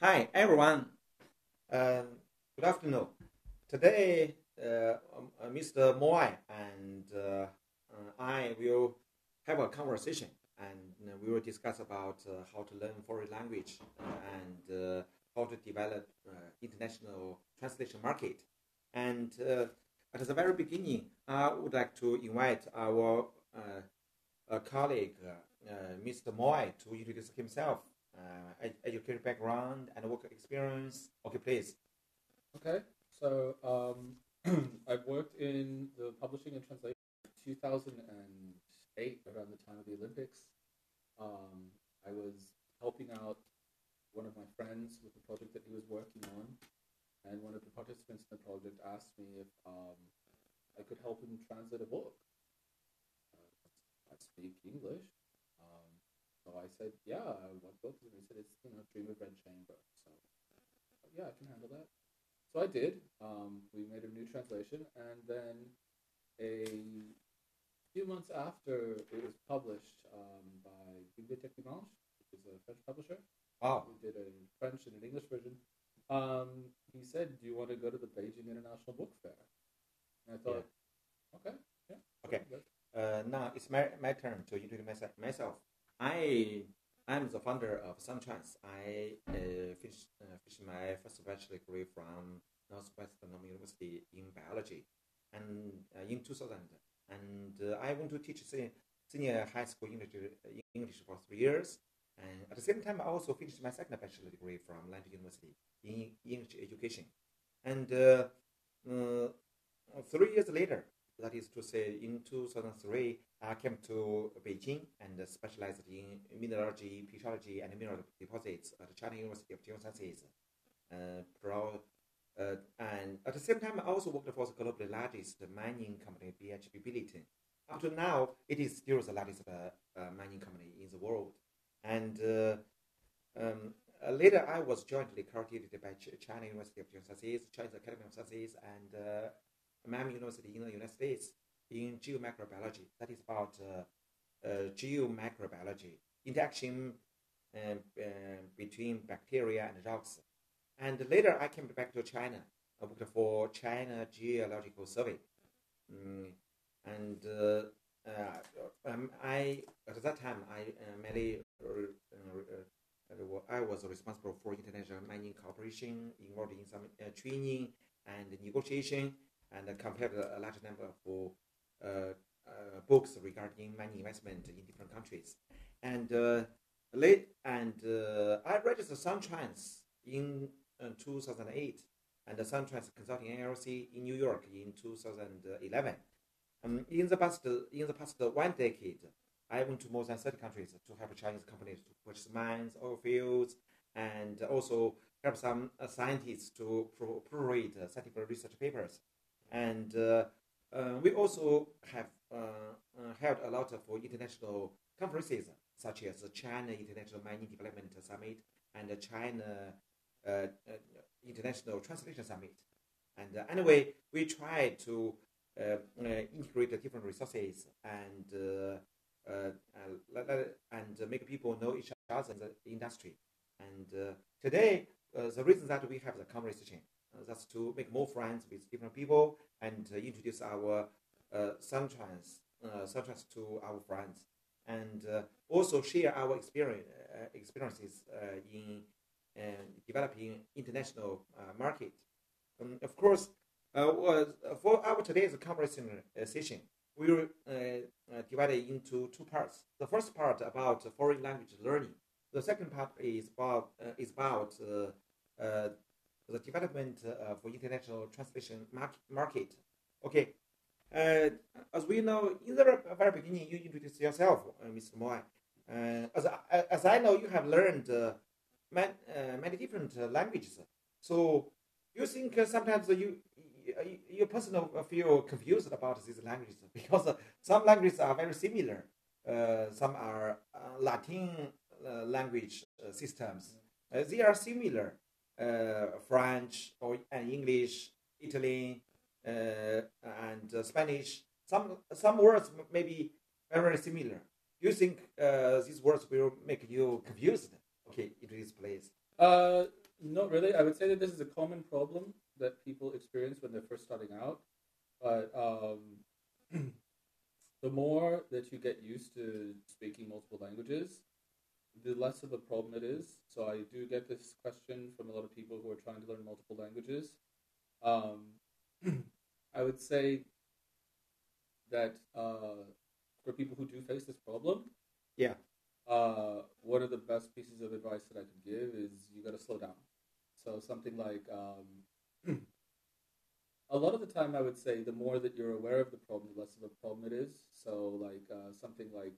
Hi, everyone. Good afternoon. Today, Mr. Moy and I will have a conversation, and we will discuss about how to learn foreign language and how to develop international translation market. And at the very beginning, I would like to invite our colleague, Mr. Moy, to introduce himself, educated background and work experience. Okay, please. Okay, so I've worked in the publishing and translation 2008, around the time of the Olympics. I was helping out one of my friends with the project that he was working on, and one of the participants in the project asked me if I could help him translate a book. I speak English. So I said, yeah, what book? And he said, it's, Dream of Red Chamber. So, yeah, I can handle that. So I did. We made a new translation, and then a few months after it was published by Bibliothèque Dimanche, which is a French publisher. Wow. We did a French and an English version. He said, do you want to go to the Beijing International Book Fair? And I thought, okay, yeah. Okay. Now it's my turn to introduce myself. I'm the founder of Suntrans. I finished my first bachelor degree from Northwestern University in biology, and in 2000. And I went to teach senior high school English for 3 years. And at the same time, I also finished my second bachelor degree from London University in English education. And 3 years later, that is to say, in 2003, I came to Beijing and specialized in mineralogy, physiology, and mineral deposits at China University of Geosciences. And at the same time, I also worked for the globally largest mining company, BHP Billiton. Up to now, it is still the largest mining company in the world. And later, I was jointly coordinated by China University of Geosciences, China's Academy of Sciences, and Miami University in the United States in geomicrobiology. That is about geomicrobiology, interaction between bacteria and rocks. And later I came back to China. I worked for China Geological Survey. And I at that time I mainly I was responsible for international mining cooperation, involved in some training and negotiation, and compared a large number of books regarding mining investment in different countries. And I registered Suntrans in 2008, and the Suntrans Consulting LLC in New York in 2011. In the past 1 decade, I went to more than 30 countries to help Chinese companies to purchase mines, oil fields, and also help some scientists to proofread scientific research papers. And we also have held a lot of international conferences, such as the China International Mining Development Summit and the China International Translation Summit. And anyway, we try to integrate the different resources and make people know each other in the industry. And today, the reason that we have the conversation, that's to make more friends with different people and introduce our Suntrans to our friends, and also share our experiences in developing international market. Of course, for our today's conversation session, we will divide it into two parts. The first part about foreign language learning. The second part is about the development for international translation market. Okay, as we know, in the very beginning, you introduced yourself, Mr. Moy. As I know, you have learned many different languages. So you think sometimes you personally feel confused about these languages because some languages are very similar. Some are Latin language systems. They are similar. French and English, Italian, and Spanish. Some words may be very similar. Do you think these words will make you confused? Okay, in this place. Not really. I would say that this is a common problem that people experience when they're first starting out. But the more that you get used to speaking multiple languages, the less of a problem it is. So I do get this question from a lot of people who are trying to learn multiple languages. I would say that for people who do face this problem, Yeah. one of the best pieces of advice that I could give is you got to slow down. So something like, a lot of the time I would say the more that you're aware of the problem, the less of a problem it is. So like something like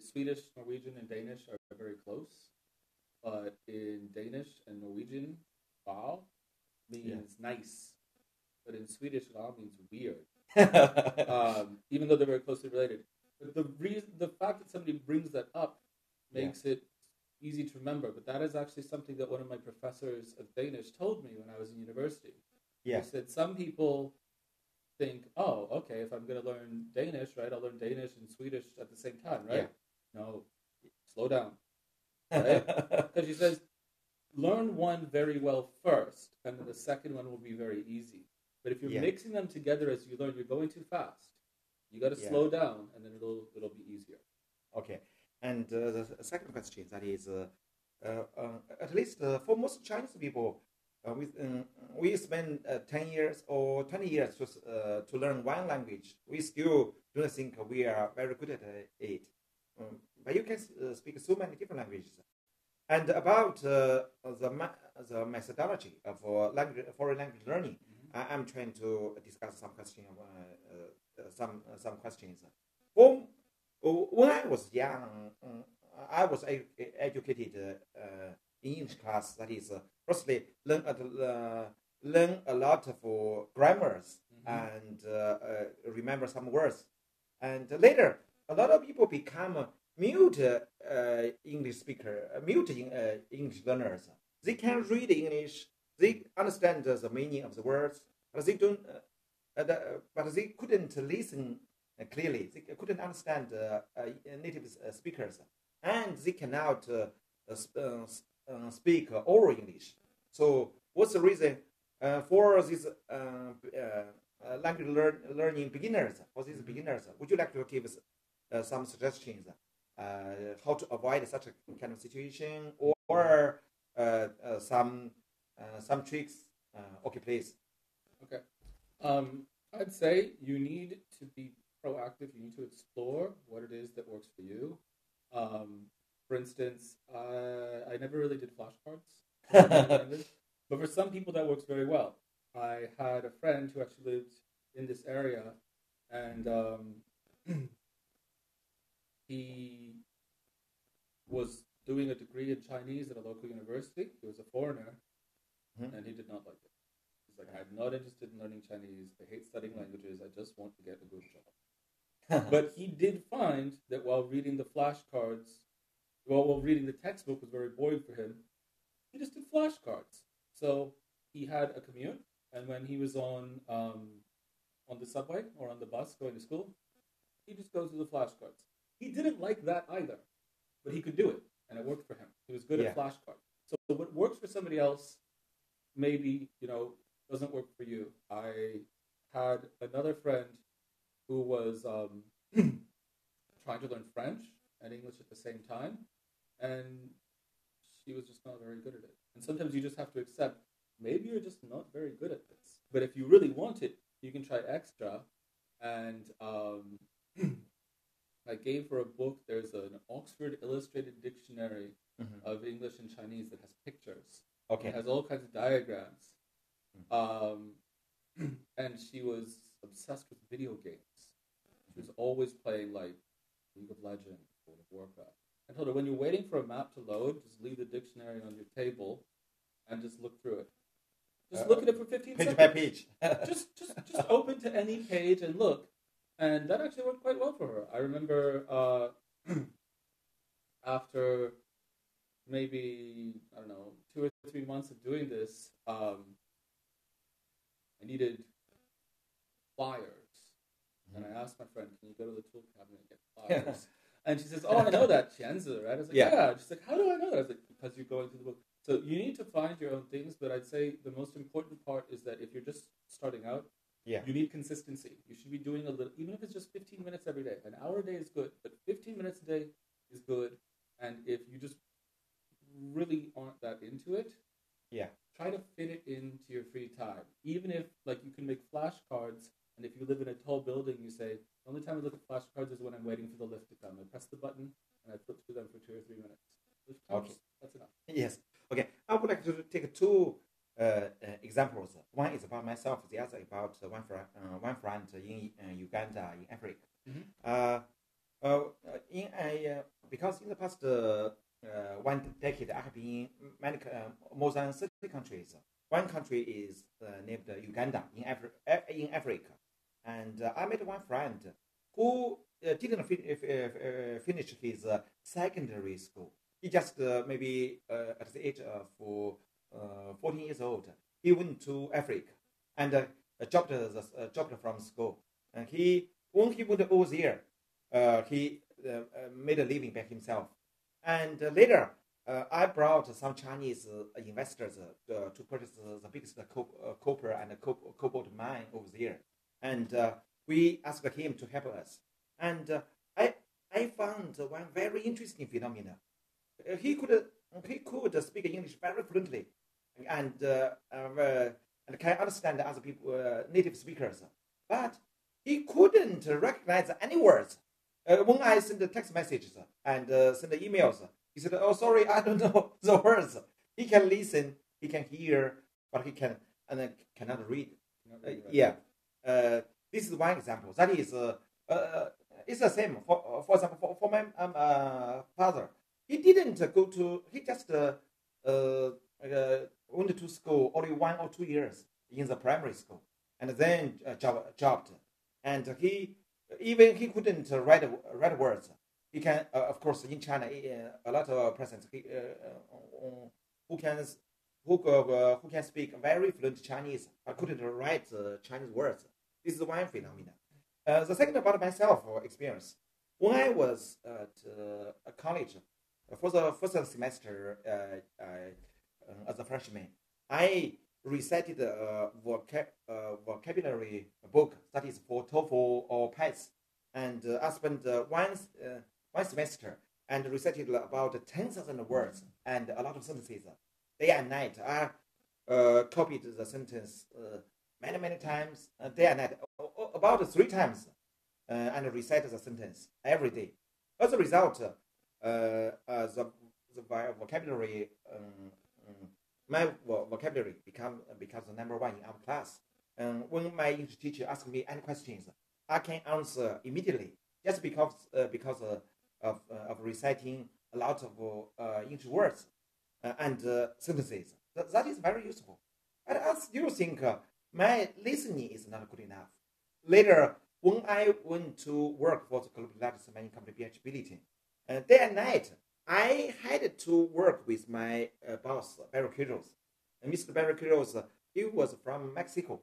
Swedish, Norwegian, and Danish are very close. But in Danish and Norwegian, wow means nice. But in Swedish, wow means weird. Even though they're very closely related. But the fact that somebody brings that up makes it easy to remember. But that is actually something that one of my professors of Danish told me when I was in university. Yeah. He said some people think, oh, okay, if I'm going to learn Danish, right, I'll learn Danish and Swedish at the same time, right? Yeah. No, slow down, right? Because he says, learn one very well first, and then the second one will be very easy. But if you're mixing them together as you learn, you're going too fast. You got to slow down, and then it'll be easier. Okay. And the second question, that is, at least for most Chinese people, we spend 10 years or 20 years to learn one language. We still don't think we are very good at it. But you can speak so many different languages. And about the methodology of foreign language learning, I'm trying to discuss some questions. Some questions. When I was young, I was educated in English class. That is, firstly, learn a lot of grammars and remember some words. And later, a lot of people become mute English speaker, mute English learners. They can read English. They understand the meaning of the words, but they don't. But they couldn't listen clearly. They couldn't understand native speakers, and they cannot speak oral English. So, what's the reason for these language learning beginners? For these beginners, would you like to give some suggestions how to avoid such a kind of situation, or some tricks? Okay, please. Okay. I'd say you need to be proactive. You need to explore what it is that works for you. For instance, I never really did flashcards, but for some people that works very well. I had a friend who actually lived in this area, and he was doing a degree in Chinese at a local university. He was a foreigner, and he did not like it. He's like, I'm not interested in learning Chinese. I hate studying languages. I just want to get a good job. But he did find that while reading the flashcards, while reading the textbook was very boring for him, he just did flashcards. So he had a commute, and when he was on the subway or on the bus going to school, he just goes to the flashcards. He didn't like that either, but he could do it, and it worked for him. He was good at flashcards. So what works for somebody else maybe, doesn't work for you. I had another friend who was trying to learn French and English at the same time, and she was just not very good at it. And sometimes you just have to accept, maybe you're just not very good at this. But if you really want it, you can try extra. And I gave her a book. There's an Oxford Illustrated Dictionary of English and Chinese that has pictures. Okay. It has all kinds of diagrams. And she was obsessed with video games. She was always playing like League of Legends, World of Warcraft. I told her, when you're waiting for a map to load, just leave the dictionary on your table and just look through it. Just look at it for 15 page seconds. By page. just open to any page and look. And that actually worked quite well for her. I remember after maybe, 2 or 3 months of doing this, I needed flyers. And I asked my friend, can you go to the tool cabinet and get flyers? And she says, oh, I know that, Qianzi, right? I was like, yeah. She's like, how do I know that? I was like, because you're going through the book. So you need to find your own things, but I'd say the most important part is that if you're just starting out, you need consistency. You should be doing a little, even if it's just 15 minutes every day. An hour a day is good, but 15 minutes a day is good. And if you just really aren't that into it, try to fit it into your free time. Even if, like, you can make flashcards, and if you live in a tall building, you say, the only time I look at flashcards is when I'm waiting for the lift to come. I press the button, and I flip through them for 2 or 3 minutes. Okay. That's enough. Yes. Okay. I would like to take two examples. One is about myself. The other about one friend in Uganda, in Africa. Because in the past 1 decade, I have been in more than 30 countries. One country is named Uganda in Africa, and I met one friend who didn't finish his secondary school. He just maybe at the age of 14 years old, he went to Africa and dropped from school. And when he went over there, he made a living by himself. And later, I brought some Chinese investors to purchase the biggest copper and cobalt mine over there. And we asked him to help us. And I found one very interesting phenomenon. He could speak English very fluently, and can understand other people, native speakers, but he couldn't recognize any words. When I send text messages and send emails, he said, "Oh, sorry, I don't know the words." He can listen, he can hear, but he cannot read. This is one example. That is, it's the same. For example, for my father. He didn't go to. He just went to school only 1 or 2 years in the primary school, and then jobbed. And he couldn't write words. He can, of course, in China, a lot of persons who can speak very fluent Chinese, but couldn't write Chinese words. This is one phenomenon. The second about myself experience. When I was at college. For the first semester as a freshman, I recited a vocabulary book that is for TOEFL or PAS, and I spent one semester and recited about 10,000 words and a lot of sentences. Day and night, I copied the sentence many times, day and night, about 3 times, and recited the sentence every day. As a result, the vocabulary, my vocabulary becomes the number 1 in our class. And when my English teacher asks me any questions, I can answer immediately just because of reciting a lot of English words and sentences. That is very useful. But I still think my listening is not good enough. Later, when I went to work for the Global Lattice Mining Company BH Billiton, day and night, I had to work with my boss, Barry Quiroz. And Mr. Barry Quiroz, he was from Mexico.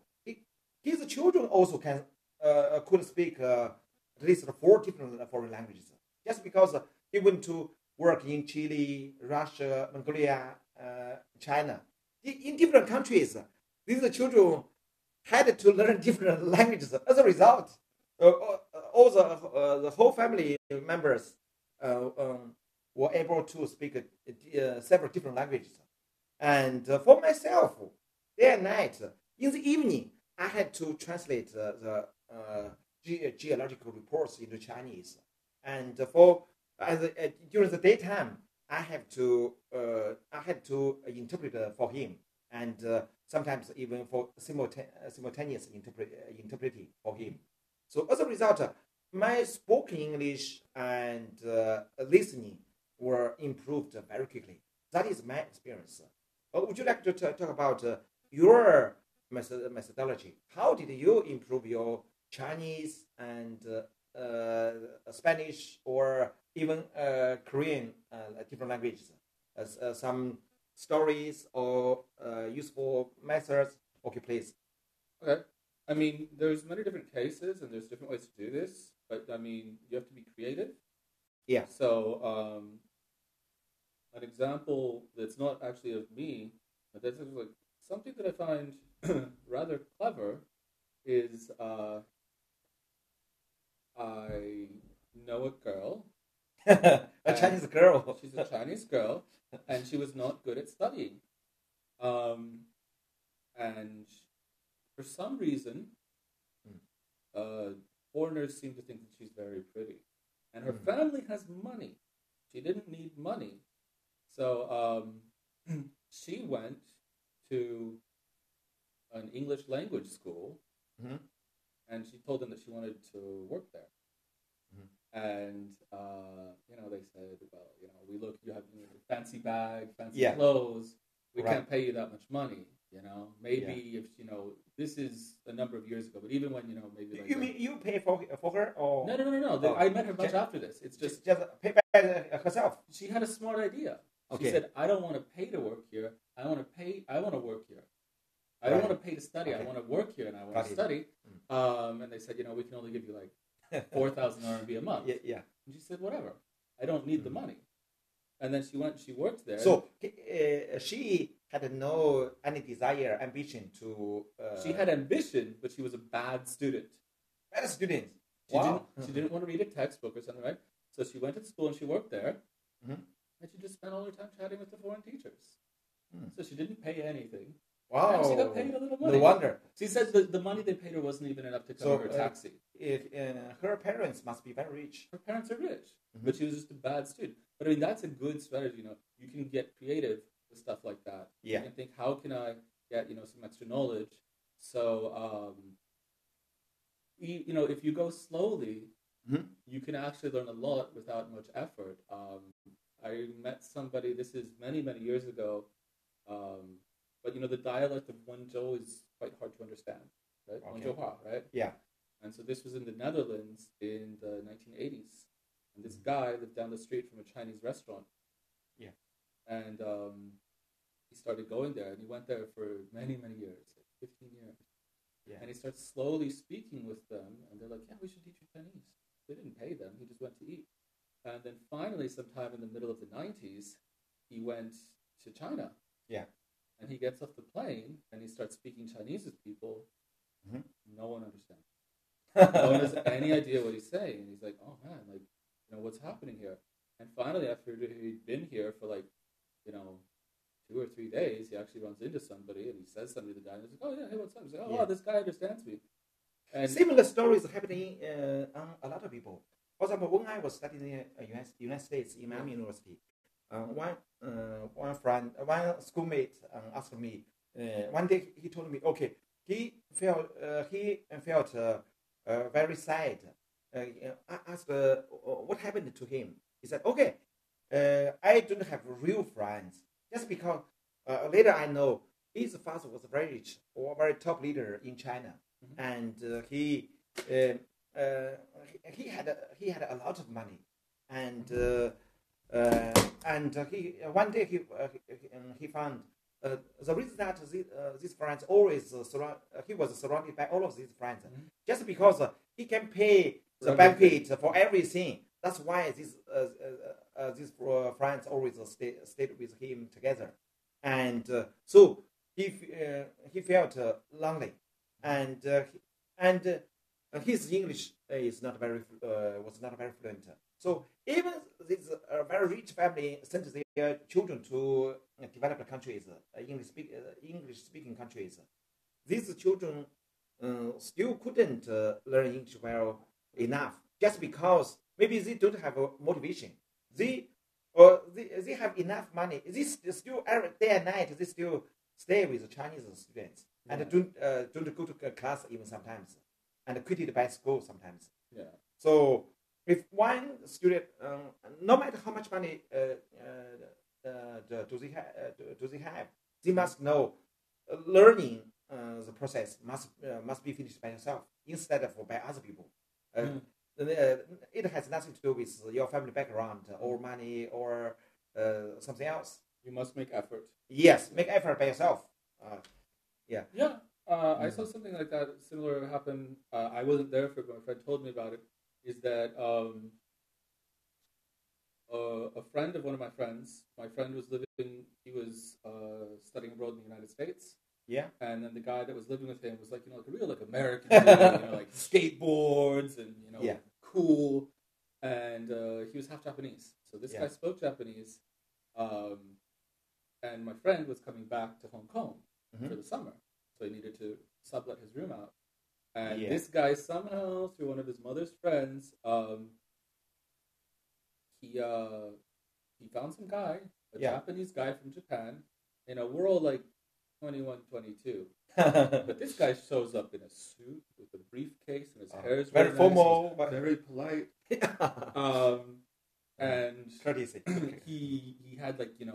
His children also could speak at least 4 different foreign languages. Just because he went to work in Chile, Russia, Mongolia, China. In different countries, these children had to learn different languages. As a result, all the whole family members were able to speak several different languages. And for myself, day and night, in the evening, I had to translate the geological reports into Chinese. And during the daytime, I had to interpret for him, and sometimes even for simultaneous interpreting for him. So as a result, my spoken English and listening were improved very quickly. That is my experience. Would you like to talk about your methodology? How did you improve your Chinese and Spanish or even Korean different languages? Some stories or useful methods? Okay, please. Okay. I mean, there's many different cases and there's different ways to do this, but I mean, you have to be creative. Yeah. So an example that's not actually of me, but that's like something that I find rather clever is I know a girl. A Chinese girl. She's a Chinese girl, and she was not good at studying. And for some reason, foreigners seem to think that she's very pretty. And her family has money. She didn't need money. So she went to an English language school, and she told them that she wanted to work there. And they said, well, you have fancy bag, fancy clothes. We can't pay you that much money. Maybe if this is a number of years ago, but even when maybe like you mean you pay for her or no. I met her much after this. It's just pay by herself. She had a smart idea. Okay. She said, I don't want to pay to work here. I want to work here. I don't want to pay to study. Okay. I want to work here and I want to study. And they said, we can only give you like 4,000 RMB a month. Yeah. And she said, whatever. I don't need the money. And then she worked there. So she had any desire, ambition to... She had ambition, but she was a bad student. Bad student? She didn't want to read a textbook or something, right? So she went to school and she worked there. And she just spent all her time chatting with the foreign teachers. So she didn't pay anything. Wow. And she got paid a little money. No wonder. She said the money they paid her wasn't even enough to cover her taxi. Her parents must be very rich. Her parents are rich, but she was just a bad student. But I mean, that's a good strategy. You can get creative with stuff like that. Yeah. You can think, how can I get some extra knowledge? So if you go slowly, you can actually learn a lot without much effort. I met somebody. This is many years ago. But the dialect of Wenzhou is quite hard to understand, right? Okay. Wenzhouhua, right? Yeah. And so this was in the Netherlands in the 1980s. And this guy lived down the street from a Chinese restaurant. Yeah. And he started going there, and he went there for many years, like 15 years. Yeah. And he starts slowly speaking with them, and they're like, yeah, we should teach you Chinese. They didn't pay them. He just went to eat. And then finally, sometime in the middle of the 90s, he went to China. Yeah. And he gets off the plane and he starts speaking Chinese with people. No one understands. No one has any idea what he's saying. And he's like, oh man, like, what's happening here? And finally, after he'd been here for 2 or 3 days, he actually runs into somebody and he says something to the guy. And he's like, oh yeah, hey, what's up? He's like, oh, wow, this guy understands me. And similar stories happening on a lot of people. For example, when I was studying in the United States in Miami University, one schoolmate asked me. One day he told me, okay, he felt very sad. I asked what happened to him. He said, okay, I don't have real friends just because later I know his father was very rich or very top leader in China, and he had a lot of money, and he one day he found the reason that these friends always he was surrounded by all of these friends just because he can pay the banquet for everything. That's why these friends always stayed with him together, and so he felt lonely, and his English is was not very fluent. So even this very rich family sent their children to developed countries, English-speaking countries. These children still couldn't learn English well enough, just because maybe they don't have a motivation. They have enough money. They still day and night. They still stay with the Chinese students and don't go to class even sometimes, and quitted by school sometimes. Yeah. So if one student, no matter how much money do they have, they must know learning the process must be finished by yourself instead of by other people. It has nothing to do with your family background or money or something else. You must make effort. Yes, make effort by yourself. I saw something like that similar happen. I wasn't there for it, but my friend told me about it. Is that a friend of one of my friends. My friend was he was studying abroad in the United States. Yeah. And then the guy that was living with him was like, like a real like American dude, like skateboards and, cool. And he was half Japanese. So this guy spoke Japanese. And my friend was coming back to Hong Kong for the summer. So he needed to sublet his room out. And this guy somehow, through one of his mother's friends, he found some guy, a Japanese guy from Japan. We're all like 21, 22. But this guy shows up in a suit with a briefcase and his hair is very formal, nice, very polite. And courtesy. he had like a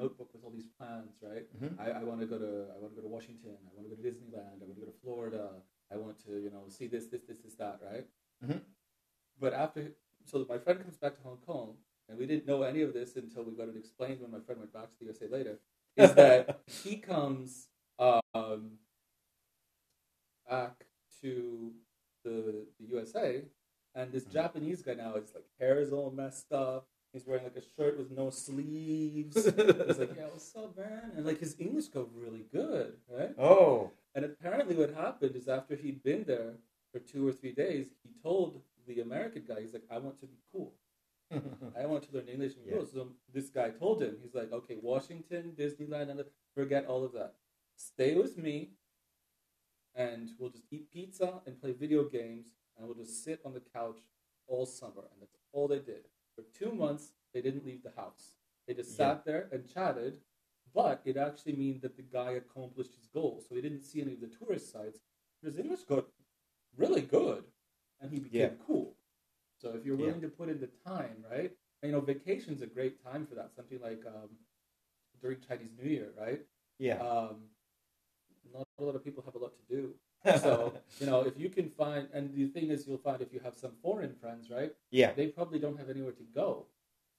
notebook with all these plans, right? I want to go to Washington. I want to go to Disneyland. I want to go to Florida. I want to see this, that, right? But so my friend comes back to Hong Kong, and we didn't know any of this until we got it explained when my friend went back to the USA later. Is that he comes back to the USA, and this Japanese guy now, his like hair is all messed up. He's wearing like a shirt with no sleeves. He's like, yeah, what's up, man? And like his English got really good, right? Oh. And apparently what happened is after he'd been there for 2 or 3 days, he told the American guy, he's like, I want to be cool. I want to learn English and be cool. So this guy told him, he's like, okay, Washington, Disneyland, and forget all of that. Stay with me, and we'll just eat pizza and play video games, and we'll just sit on the couch all summer. And that's all they did. For 2 months, they didn't leave the house. They just sat there and chatted, but it actually means that the guy accomplished his goal. So he didn't see any of the tourist sites. His English got really good, and he became cool. So if you're willing to put in the time, right? And, vacation's a great time for that. Something like during Chinese New Year, right? Yeah. Not a lot of people have a lot to do. So, if you can find, and the thing is, you'll find if you have some foreign friends, right? Yeah. They probably don't have anywhere to go.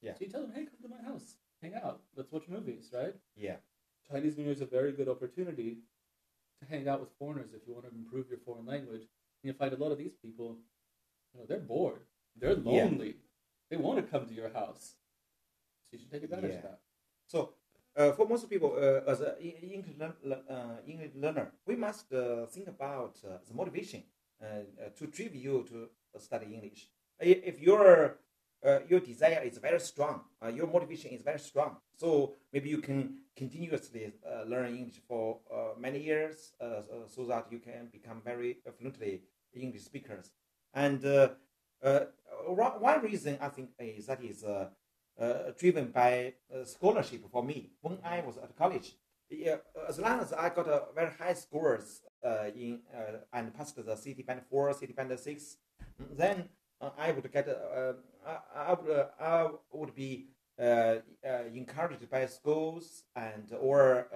Yeah. So you tell them, hey, come to my house, hang out, let's watch movies, right? Yeah. Chinese New Year is a very good opportunity to hang out with foreigners if you want to improve your foreign language. And you'll find a lot of these people, they're bored. They're lonely. They want to come to your house. So you should take advantage of that. So, for most people, as an English learner, we must think about the motivation to drive you to study English. If your desire is very strong, your motivation is very strong, so maybe you can continuously learn English for many years, so that you can become very fluently English speakers. And one reason I think is that is driven by scholarship for me. When I was at college, as long as I got a very high scores and passed the City Band 4, City Band 6, then I would get I would be encouraged by schools and or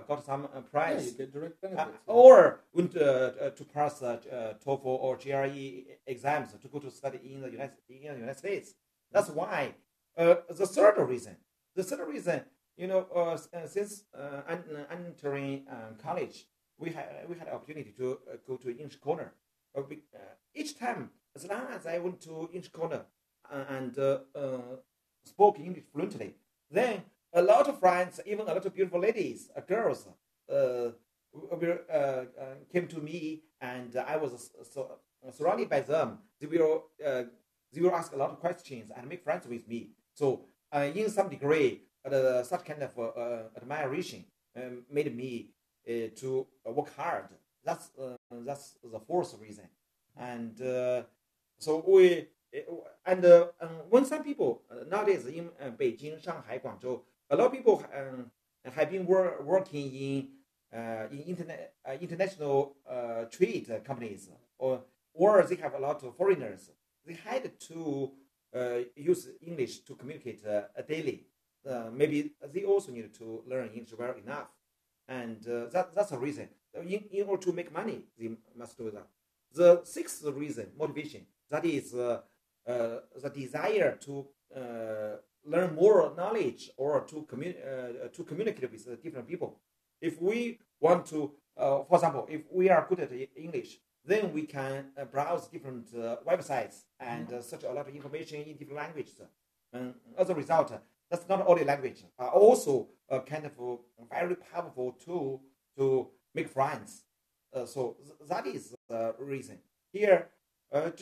got some prize. Yeah, you get direct benefits. Or went to pass TOEFL or GRE exams to go to study in the United States. That's why. The third reason, since entering college, we had opportunity to go to English Corner. Each time, as long as I went to English Corner and spoke English fluently, then a lot of friends, even a lot of beautiful ladies, girls, came to me, and I was surrounded by them. They will ask a lot of questions and make friends with me. So, in some degree, such kind of admiration made me to work hard. That's the fourth reason. And so when some people nowadays in Beijing, Shanghai, Guangzhou, a lot of people have been working in international trade companies, or they have a lot of foreigners. They had to use English to communicate daily. Maybe they also need to learn English well enough, and that's a reason. In order to make money, they must do that. The sixth reason, motivation, that is the desire to learn more knowledge or to communicate with different people. If we want to, for example, if we are good at English, then we can browse different websites and search a lot of information in different languages. as a result, that's not only language, also a kind of very powerful tool to make friends. So that is the reason. Here, would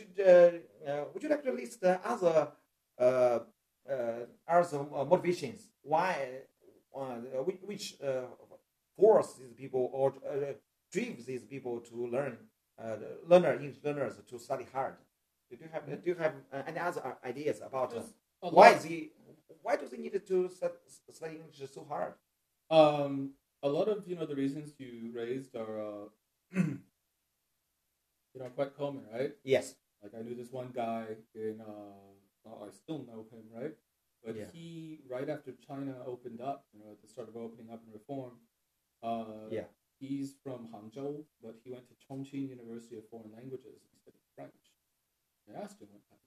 you like to list other motivations? Why, which force these people or drives these people to English learners to study hard? Do you have any other ideas about why do they need to study English so hard? A lot of the reasons you raised are quite common, right? Yes. Like I knew this one guy in I still know him, right? But he right after China opened up, at the start of opening up and reform, he's from Hangzhou, but he went to Chongqing University of Foreign Languages and studied French. I asked him one time,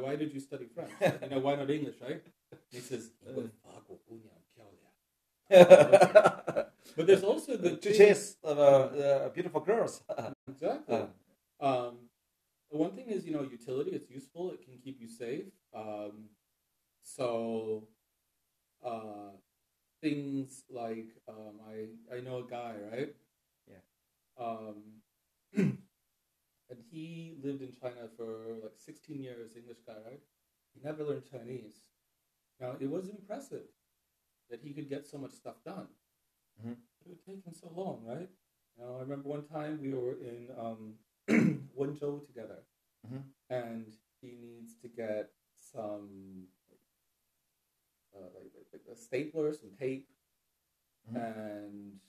why did you study French? Why not English, right? He says, but there's also to chase beautiful girls. Exactly. One thing is, utility. It's useful. It can keep you safe. Things like I know a guy, right? Yeah. And he lived in China for like 16 years. English guy, right? He never learned Chinese. Now it was impressive that he could get so much stuff done. Mm-hmm. It would take him so long, right? I remember one time we were in Wenzhou together, and he needs to get some like a stapler, some tape, and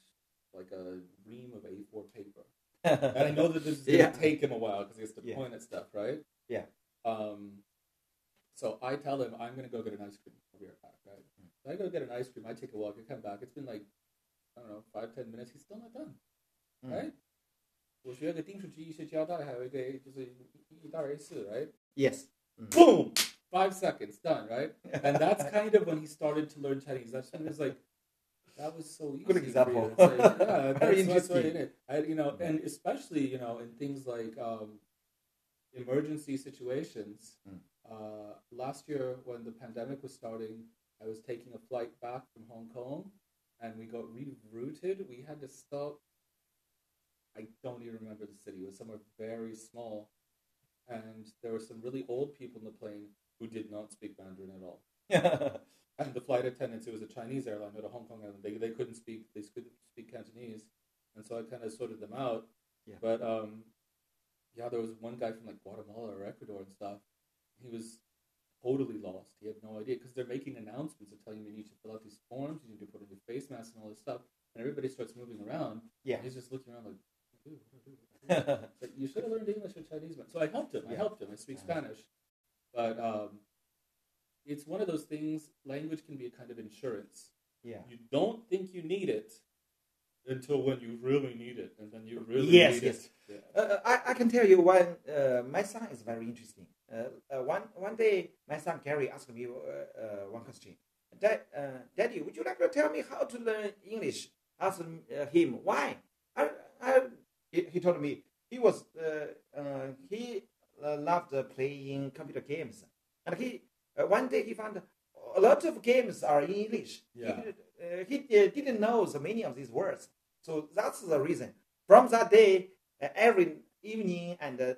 like a ream of A4 paper. And I know that this is going to take him a while because he has to point at stuff, right? Yeah. So I tell him I'm going to go get an ice cream. I'll be right back, right? So I go get an ice cream. I take a walk. I come back. It's been like 5-10 minutes. He's still not done, right? 我学个丁数机一些胶带，还有一个就是一大 A4, right? Yes. Boom! 5 seconds, done, right? And that's kind of when he started to learn Chinese. That's when it was like, that was so easy. Good example. Like, yeah, very interesting. And especially, in things like emergency situations. Last year, when the pandemic was starting, I was taking a flight back from Hong Kong, and we got rerouted. We had to stop. I don't even remember the city. It was somewhere very small, and there were some really old people in the plane who did not speak Mandarin at all. And the flight attendants, it was a Chinese airline, not a Hong Kong airline. They couldn't speak Cantonese, and so I kind of sorted them out. Yeah. But there was one guy from like Guatemala or Ecuador and stuff. He was totally lost. He had no idea because they're making announcements of telling you need to fill out these forms, you need to put on your face mask and all this stuff, and everybody starts moving around. Yeah. And he's just looking around like, like, you should have learned English or Chinese, man. So I helped him. I speak Spanish, but it's one of those things. Language can be a kind of insurance. Yeah. You don't think you need it until when you really need it, and then you really need it. Yeah. I can tell you when my son is very interesting. One day, my son Gary asked me one question. Daddy, would you like to tell me how to learn English? Asked him why. He told me he loved playing computer games, and one day he found a lot of games are in English. Yeah. He didn't know the meaning of these words, so that's the reason. From that day, every evening and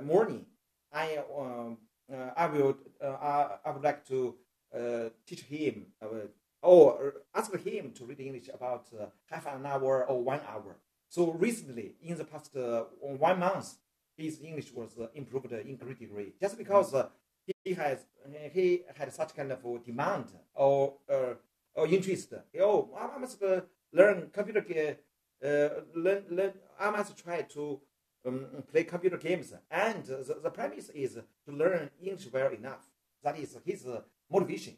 morning, I would like to teach him or ask him to read English about half an hour or 1 hour. So recently, in the past 1 month, his English was improved in great degree, just because he had such kind of demand or interest. I must learn computer game. I must try to play computer games, and the premise is to learn English well enough. That is his motivation.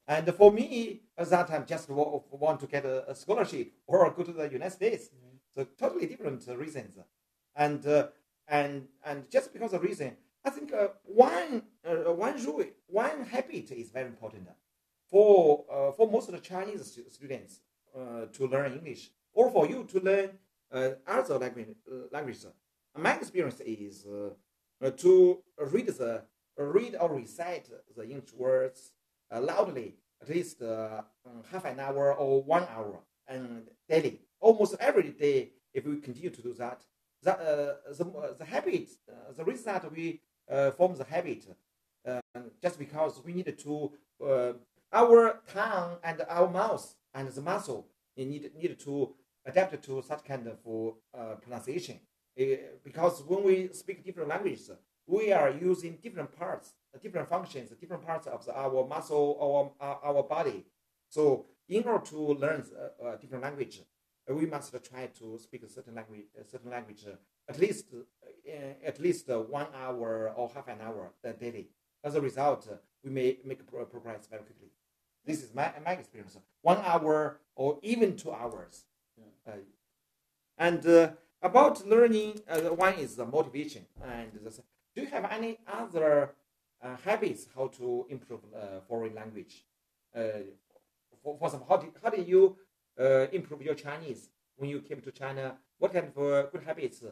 And for me, at that time, just want to get a scholarship or go to the United States. Mm-hmm. So totally different reasons. And just because of reason, I think one habit is very important for most of the Chinese students to learn English, or for you to learn other languages. My experience is to read read or recite the English words loudly, at least half an hour or 1 hour and daily. Almost every day, if we continue to do that, the habit, the reason that we form the habit, just because we need to, our tongue and our mouth and the muscle need to adapt to such kind of pronunciation. Because when we speak different languages, we are using different parts, different functions, different parts of our muscle or our body. So in order to learn a different language, we must try to speak a certain language at least 1 hour or half an hour daily. As a result, we may make progress very quickly. This is my experience. 1 hour or even 2 hours. Yeah. And about learning, one is the motivation. And do you have any other habits how to improve foreign language? For example, how did you improve your Chinese when you came to China? What kind of good habits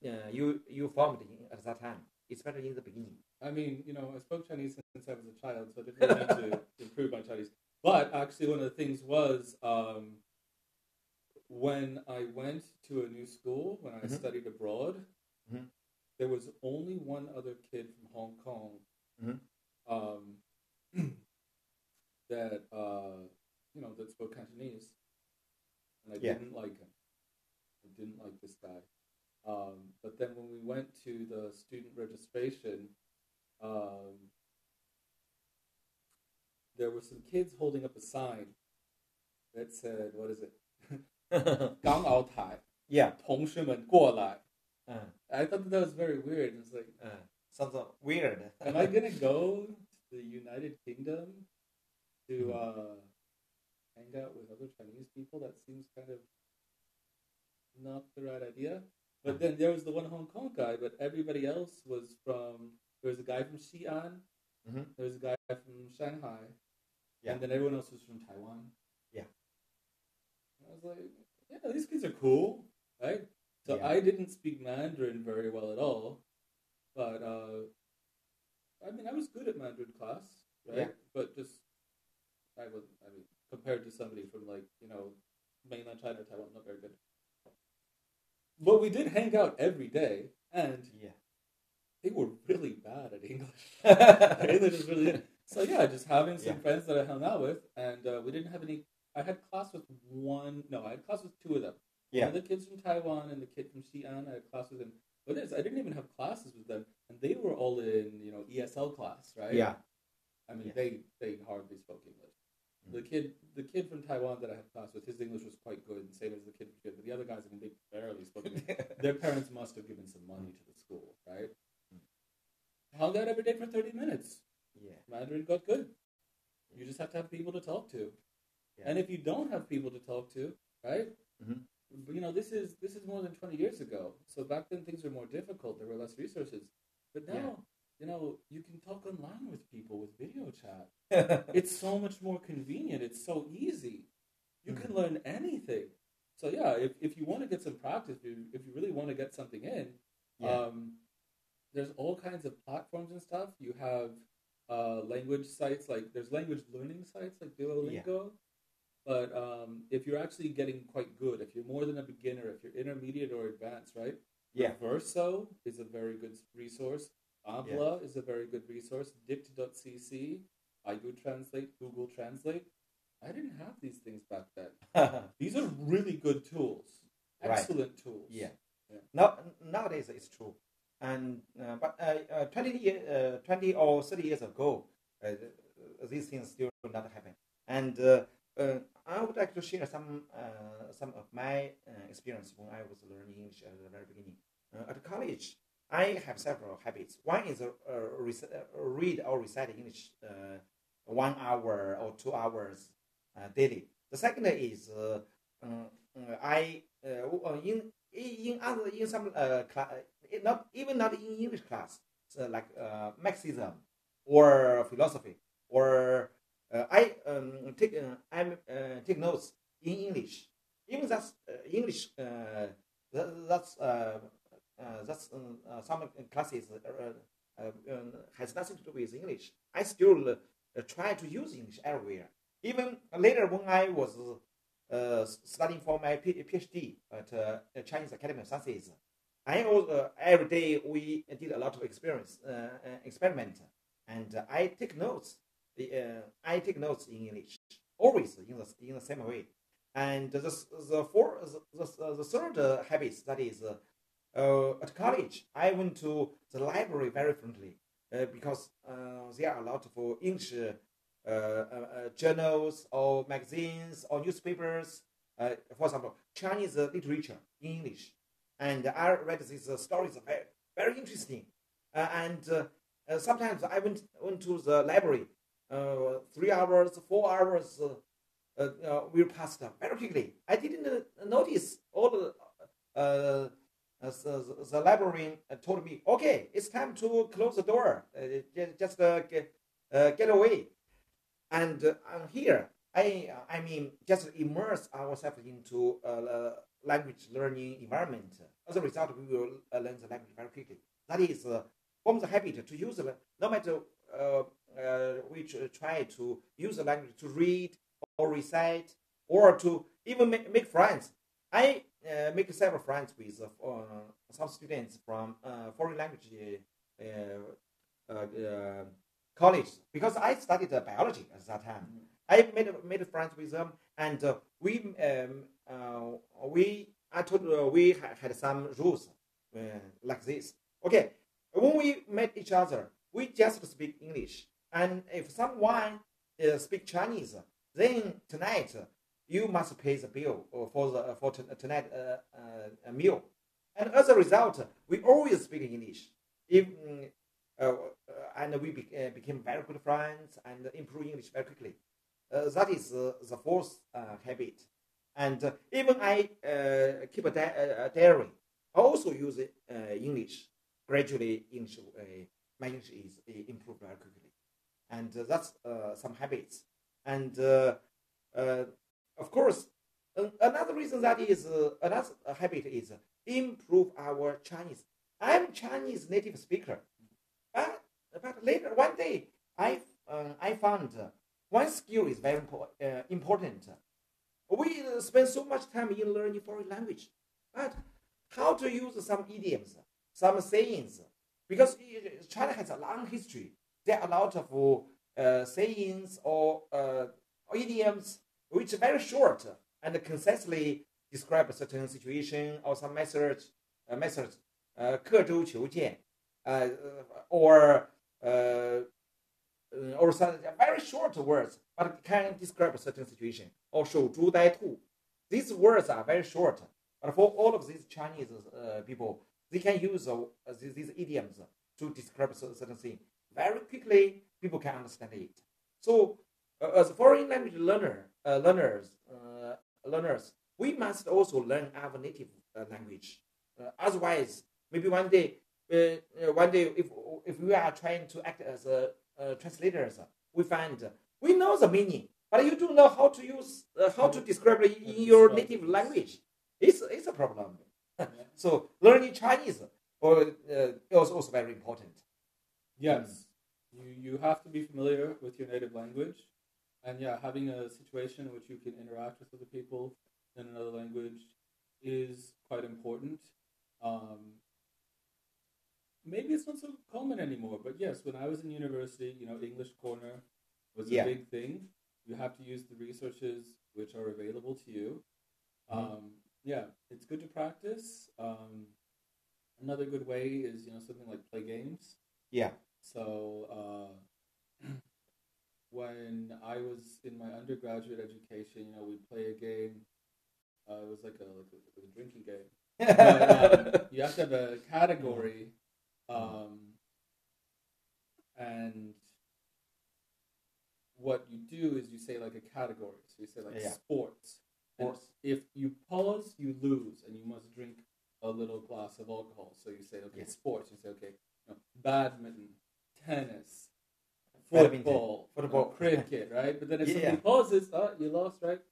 you formed at that time, especially in the beginning? I mean, I spoke Chinese since I was a child, so I didn't really need to improve my Chinese. But actually, one of the things was when I went to a new school, when I studied abroad, there was only one other kid from Hong Kong that that spoke Cantonese, and I didn't like him. I didn't like this guy. But then when we went to the student registration, there were some kids holding up a sign that said, what is it? 港澳台 Yeah. 同学们过来. I thought that was very weird. It's like, sounds weird. am I going to go to the United Kingdom to hang out with other Chinese people? That seems kind of not the right idea. But then there was the one Hong Kong guy, but everybody else was from, there was a guy from Xi'an, there was a guy from Shanghai, and then everyone else was from Taiwan. Yeah. I was like, yeah, these kids are cool, right? So I didn't speak Mandarin very well at all, but I was good at Mandarin class, right? Yeah. But just, compared to somebody from mainland China or Taiwan, not very good. But we did hang out every day, and they were really bad at English. English is really good. So just having some friends that I hung out with, and we didn't have any. I had class with I had class with two of them. Yeah. One of the kids from Taiwan and the kid from Xi'an. I had class with them. But I didn't even have classes with them, and they were all in ESL class, right? Yeah. I mean, they hardly spoke English. The kid from Taiwan that I had class with, his English was quite good, and same as the kid from Japan. But the other guys, I mean, they barely spoke English. Their parents must have given some money to the school, right? Hung out every day for 30 minutes. Yeah. Mandarin got good. You just have to have people to talk to. Yeah. And if you don't have people to talk to, right? This is more than 20 years ago. So back then things were more difficult. There were less resources. But now, you can talk online with people with video chat. It's so much more convenient. It's so easy. You can learn anything. So if you want to get some practice, if you really want to get something in, there's all kinds of platforms and stuff. You have language sites, there's language learning sites like Duolingo. Yeah. But if you're actually getting quite good, if you're more than a beginner, if you're intermediate or advanced, right? Yeah. Verso is a very good resource. Abla is a very good resource. Dict.cc, iGo Translate, Google Translate. I didn't have these things back then. These are really good tools. Excellent tools. Yeah. Nowadays it's true. And but 20 or 30 years ago, these things still not happen. And I would like to share some of my experience when I was learning English at the very beginning. At college, I have several habits. One is read or recite English 1 hour or 2 hours daily. The second is I in some class, not in English class, like Marxism or philosophy, or I take notes in English. Even that's English. That's some classes has nothing to do with English. I still try to use English everywhere. Even later when I was studying for my PhD at Chinese Academy of Sciences, I also, every day we did a lot of experiment, and I take notes. I take notes in English, always in the same way. And the third habit, that is at college, I went to the library very frequently because there are a lot of English journals or magazines or newspapers, for example, Chinese literature in English. And I read these stories, very, very interesting. And sometimes I went to the library, 3 hours, 4 hours will pass very quickly. I didn't notice all the librarian told me, okay, it's time to close the door. Just get away. And here, I mean, just immerse ourselves into language learning environment. As a result, we will learn the language very quickly. That is form the habit to use it, no matter we try to use the language to read or recite or to even make friends. I make several friends with some students from foreign language college because I studied biology at that time. I made friends with them, and we had some rules like this. Okay, when we met each other, we just speak English, and if someone speak Chinese, then tonight you must pay the bill for tonight meal. And as a result, we always speak English. And we became very good friends and improve English very quickly. That is the fourth habit. And even I keep a diary. I also use English. Gradually, my English is improved very quickly. And that's some habits. And of course, another reason that is another habit is improve our Chinese. I'm Chinese native speaker, but later one day I found one skill is very important. We spend so much time in learning foreign language, but how to use some idioms, some sayings, because China has a long history. There are a lot of sayings or idioms which are very short and concisely describe a certain situation or some methods, 刻舟求剑, or some very short words, but can describe a certain situation, or 守株待兔. These words are very short, but for all of these Chinese people, they can use these idioms to describe a certain thing. Very quickly, people can understand it. So, as foreign language learners, we must also learn our native language. Otherwise, maybe one day, if we are trying to act as translators, we find we know the meaning, but you don't know how to use how to describe it in your native language. It's a problem. So learning Chinese is also very important. Yes, you have to be familiar with your native language, and having a situation in which you can interact with other people in another language is quite important. Maybe it's not so common anymore, but yes, when I was in university, English Corner was a big thing. You have to use the resources which are available to you. It's good to practice. Another good way is, something like play games. Yeah. So when I was in my undergraduate education, we'd play a game. It was like a drinking game. But, you have to have a category, and what you do is you say like a category. So you say like sports. And if you pause, you lose, and you must drink a little glass of alcohol. So you say, okay, sports. You say, okay, badminton, tennis, football, cricket, right? But then if somebody pauses, you lost, right?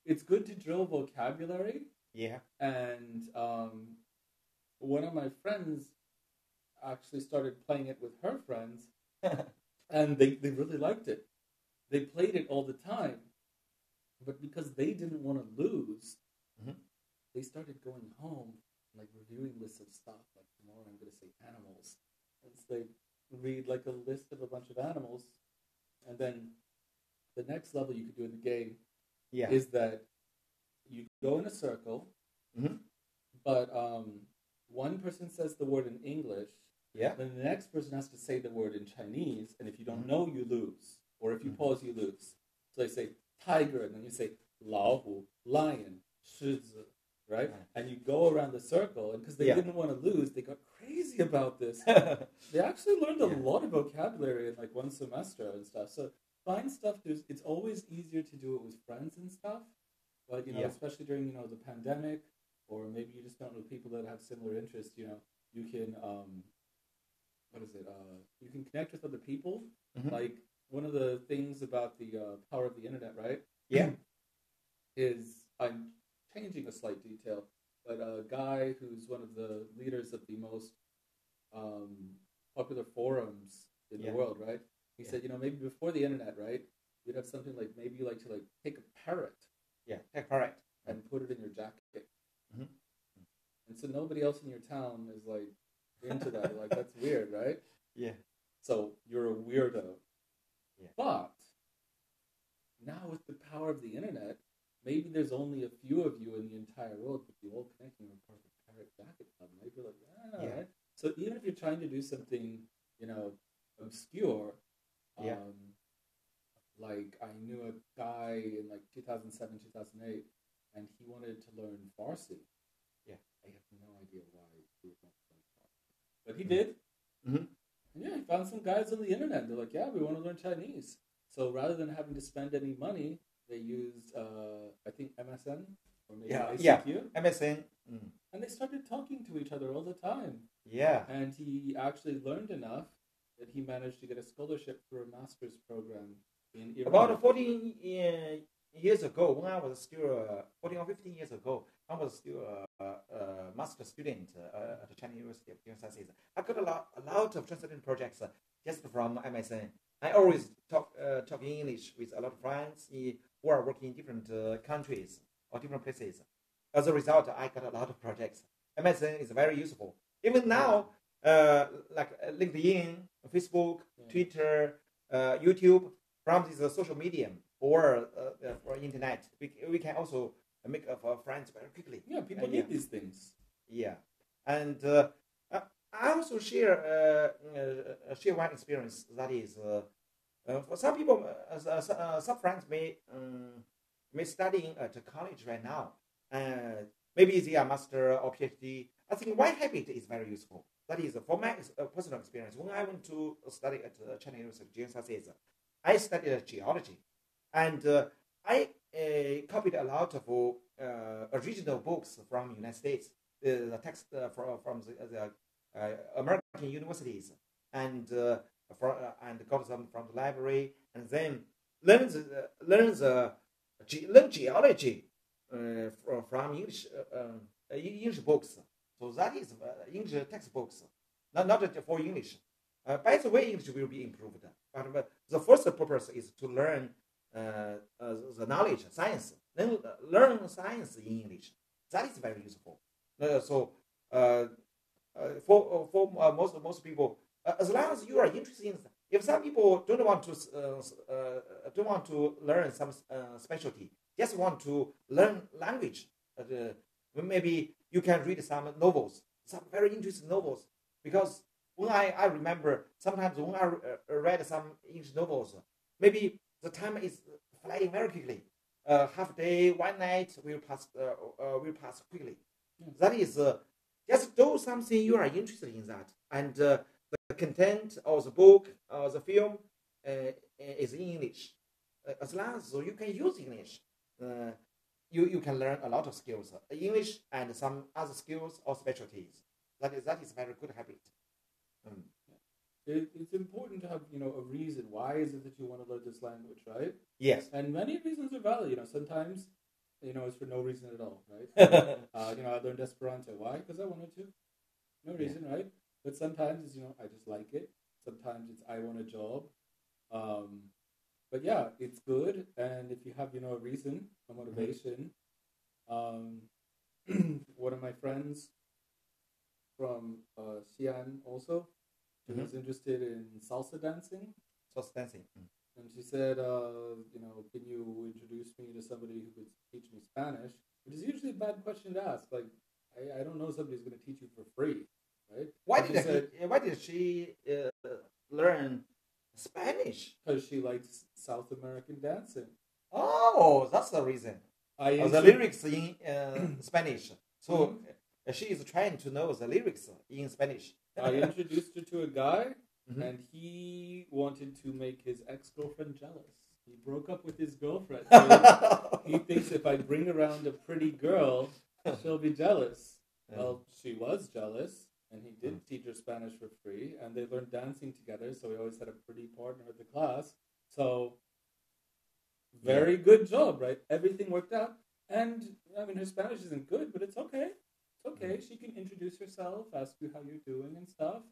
It's good to drill vocabulary. Yeah. And one of my friends actually started playing it with her friends, and they really liked it. They played it all the time, but because they didn't want to lose, they started going home like reviewing lists of stuff. Like tomorrow I'm going to say animals, and so they read like a list of a bunch of animals, and then the next level you could do in the game is that you go in a circle, but one person says the word in English, then the next person has to say the word in Chinese, and if you don't know, you lose. Or if you pause, you lose. So they say tiger, and then you say 老虎, lion, 狮子, right? And you go around the circle, and because they didn't want to lose, they got crazy about this. They actually learned a lot of vocabulary in like one semester and stuff. So find stuff. It's always easier to do it with friends and stuff. But especially during the pandemic, or maybe you just don't know people that have similar interests. You can you can connect with other people. Like one of the things about the power of the internet, right? Is I'm changing a slight detail, but a guy who's one of the leaders of the most popular forums in the world, right? He said, maybe before the internet, right, you'd have something like maybe you like to take a parrot, take a parrot, and put it in your jacket, and so nobody else in your town is like into that. Like that's weird, right? So you're a weirdo. But now with the power of the internet, maybe there's only a few of you in the entire world, but you all connect in a part of the parrot jacket club. Maybe you're like, right? So even if you're trying to do something, obscure, like I knew a guy in like 2007, 2008, and he wanted to learn Farsi. I have no idea why he would want to learn Farsi, but he did. And he found some guys on the internet. They're like, we want to learn Chinese. So rather than having to spend any money, they used, I think, MSN or maybe ICQ. MSN. And they started talking to each other all the time. And he actually learned enough that he managed to get a scholarship for a master's program in Iran. About 14 years ago, when I was still 14 or 15 years ago, I was still a master student at the Chinese University of Kansas. I got a lot of translating projects just from MSN. I always talk in English with a lot of friends who are working in different countries or different places. As a result, I got a lot of projects. MSN is very useful. Even now, like LinkedIn, Facebook, Twitter, YouTube, from this social medium or internet, we can also make friends very quickly. People need these things. And I also share one experience. That is, for some people, some friends may studying at college right now. Maybe they are master or PhD. I think one habit is very useful. That is, for my personal experience, when I went to study at China University of Kansas, I studied geology, and I copied a lot of original books from the United States, the text from the American universities, and got them from the library, and then learn geology from English books. So that is English textbooks, not for English. By the way, English will be improved, but the first purpose is to learn the knowledge, science. Then learn science in English. That is very useful. For most people, as long as you are interested in, if some people don't want to learn some specialty, just want to learn language, maybe you can read some novels, some very interesting novels. Because when I remember sometimes when I read some English novels, maybe the time is flying very quickly. Half day, one night will pass quickly. That is just do something you are interested in that, and the content or the book or the film is in English. As long as you can use English, you can learn a lot of skills, English and some other skills or specialties. That is a very good habit. It's important to have a reason. Why is it that you want to learn this language, right? Yes. And many reasons are valid. Sometimes it's for no reason at all, right? I learned Esperanto. Why? Because I wanted to. No reason, right? But sometimes it's, I just like it. Sometimes it's I want a job. But yeah, it's good. And if you have, a reason, a motivation, one of my friends from Xi'an also, she was interested in salsa dancing. Salsa dancing. And she said, can you introduce me to somebody who could teach me Spanish? Which is usually a bad question to ask. Like, I don't know somebody who's going to teach you for free, right? Why did she learn Spanish? Because she likes South American dancing. Oh, that's the reason. The lyrics in Spanish. So she is trying to know the lyrics in Spanish. I introduced her to a guy, and he wanted to make his ex-girlfriend jealous. He broke up with his girlfriend. So he thinks if I bring around a pretty girl, she'll be jealous. Well, she was jealous, and he did teach her Spanish for free, and they learned dancing together, so he always had a pretty partner at the class. So, very good job, right? Everything worked out. And, her Spanish isn't good, but it's okay. It's okay. She can introduce herself, ask you how you're doing and stuff.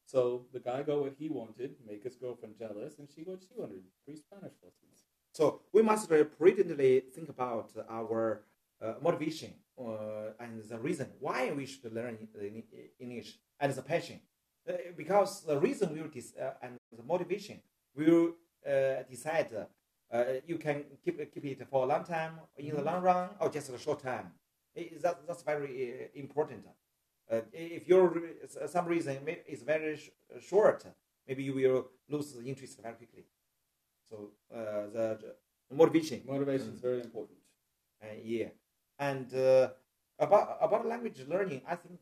So the guy got what he wanted, make his girlfriend jealous, and she got what she wanted, free Spanish lessons. So we must prudently think about our motivation and the reason why we should learn English and the passion. Because the reason will and the motivation will decide you can keep it for a long time in the long run or just a short time. That's very important. If some reason is very short, maybe you will lose the interest very quickly. So the motivation is very important. Yeah, and about language learning, I think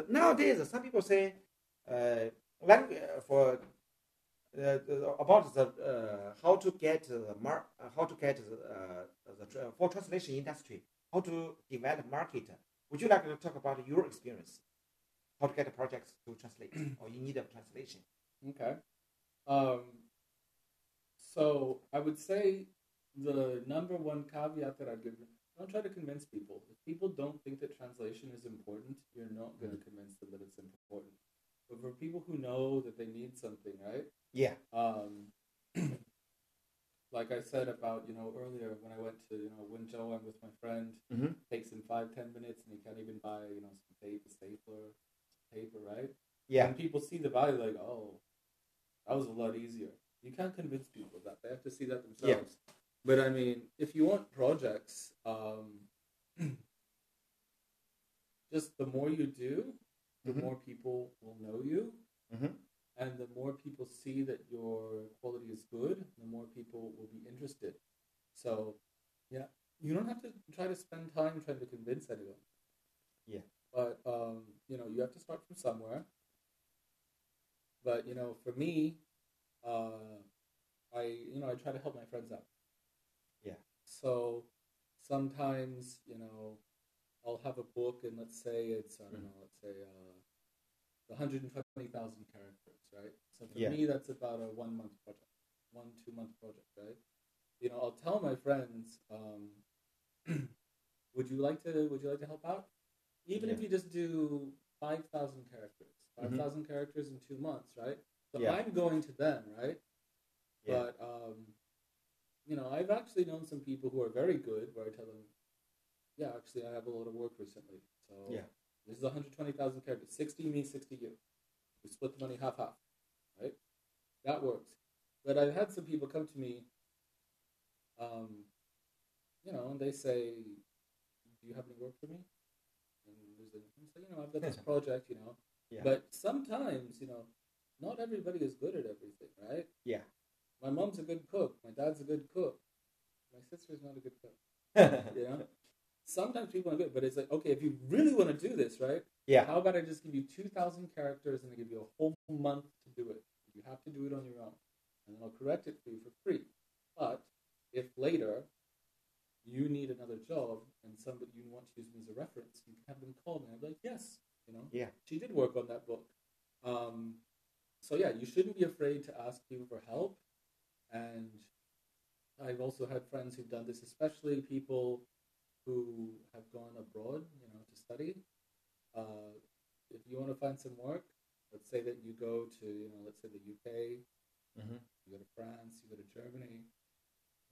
nowadays some people say language about the how to get for translation industry, how to develop market. Would you like to talk about your experience? How to get projects to translate or in need of translation? Okay. So I would say the number one caveat that I'd give, don't try to convince people. If people don't think that translation is important, you're not going to convince them that it's important. But for people who know that they need something, right? Yeah. Like I said about, earlier when I went to, Wenzhou, I'm with my friend, takes him 5-10 minutes and he can't even buy, some tape, a stapler, paper, right? Yeah. And people see the value like, oh, that was a lot easier. You can't convince people of that. They have to see that themselves. Yeah. But if you want projects, just the more you do, the more people will know you. And the more people see that your quality is good, the more people will be interested. So, yeah, you don't have to try to spend time trying to convince anyone. Yeah. But, you have to start from somewhere. But, for me, I try to help my friends out. Yeah. So sometimes, I'll have a book and let's say it's, 120,000 characters, right? So for me, that's about a 1-month project, 1-2-month project, right? I'll tell my friends, would you like to help out? Even if you just do 5,000 characters, 5,000 characters in 2 months, right? So I'm going to them, right? Yeah. But, I've actually known some people who are very good where I tell them, yeah, actually, I have a lot of work recently. So this is 120,000 characters, 60 me, 60 you. We split the money half-half, right? That works. But I've had some people come to me, and they say, do you have any work for me? And I say, I've got this project, Yeah. But sometimes, not everybody is good at everything, right? Yeah. My mom's a good cook. My dad's a good cook. My sister's not a good cook. Sometimes people are good, but it's like, okay, if you really want to do this, right? Yeah. How about I just give you 2,000 characters and I give you a whole month to do it? You have to do it on your own. And then I'll correct it for you for free. But if later you need another job and somebody you want to use them as a reference, you can have them call me. I'm like, yes, she did work on that book. So yeah, you shouldn't be afraid to ask people for help. And I've also had friends who've done this, especially people who have gone abroad, to study. If you want to find some work, let's say that you go to, let's say the UK, Mm-hmm. you go to France, you go to Germany,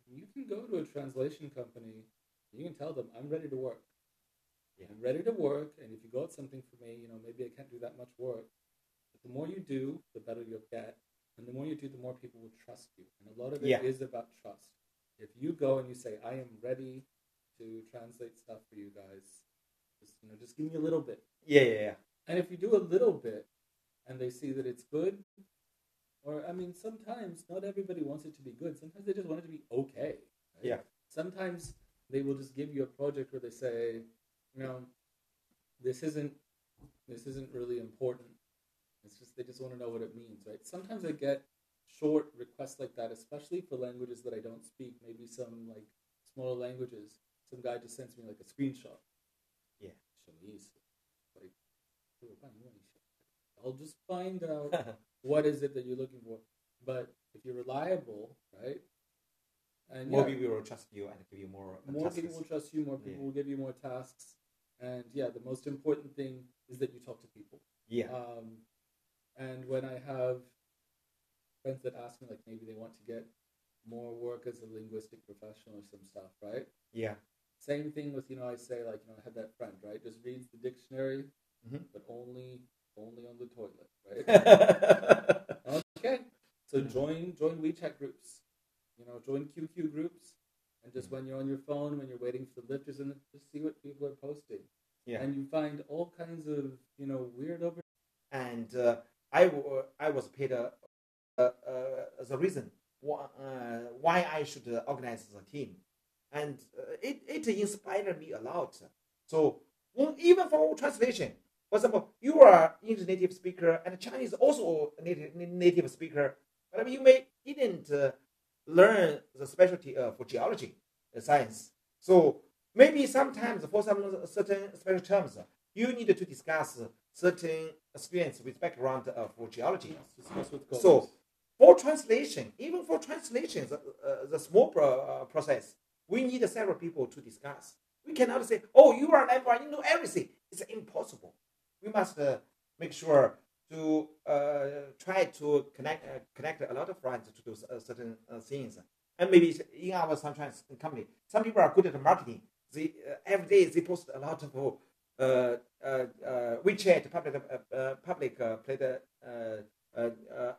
you can go to a translation company, you can tell them, I'm ready to work. Yeah. I'm ready to work, and if you got something for me, maybe I can't do that much work, but the more you do, the better you'll get, and the more you do, the more people will trust you, and a lot of it is about trust. If you go and you say, I am ready to translate stuff for you guys, just give me a little bit. Yeah. And if you do a little bit, and they see that it's good, or, sometimes not everybody wants it to be good. Sometimes they just want it to be okay. Right? Yeah. Sometimes they will just give you a project where they say, this isn't really important. It's just, they just want to know what it means, right? Sometimes I get short requests like that, especially for languages that I don't speak, maybe some like smaller languages. Some guy just sends me like a screenshot. Yeah. Like, I'll just find out what is it that you're looking for. But if you're reliable, right? And more people will trust you and give you more tasks. People will trust you, more people will give you more tasks. And the most important thing is that you talk to people. Yeah. And when I have friends that ask me, like, maybe they want to get more work as a linguistic professional or some stuff, right? Yeah. Same thing with, I say, like, I had that friend, right? Just reads the dictionary, but only on the toilet, right? Okay. So join WeChat groups, join QQ groups, and just when you're on your phone, when you're waiting for the lift, just see what people are posting. Yeah. And you find all kinds of, weird over. And I was paid the reason why I should organize the team, and it inspired me a lot. So even for translation, for example, you are English native speaker and Chinese also native speaker, but you didn't learn the specialty for geology science. So maybe sometimes for some certain special terms, you need to discuss certain experience with background for geology. So for translation, even for translation, the small process, we need several people to discuss. We cannot say, oh, you are an everyone, you know everything. It's impossible. We must make sure to try to connect a lot of friends to do certain things. And maybe in our Suntrans company, some people are good at marketing. They every day they post a lot of WeChat public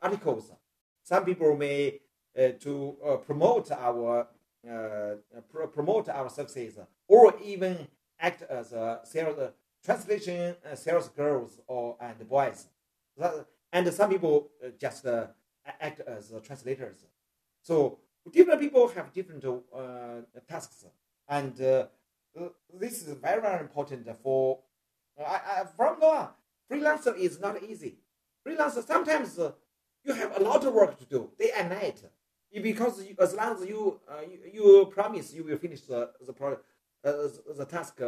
articles. Some people may to promote our services, or even act as sales translation sales girls and boys. And some people just act as translators. So different people have different tasks, and this is very, very important for. From now on, freelancer is not easy. Freelancer sometimes you have a lot of work to do day and night, because as long as you promise you will finish the task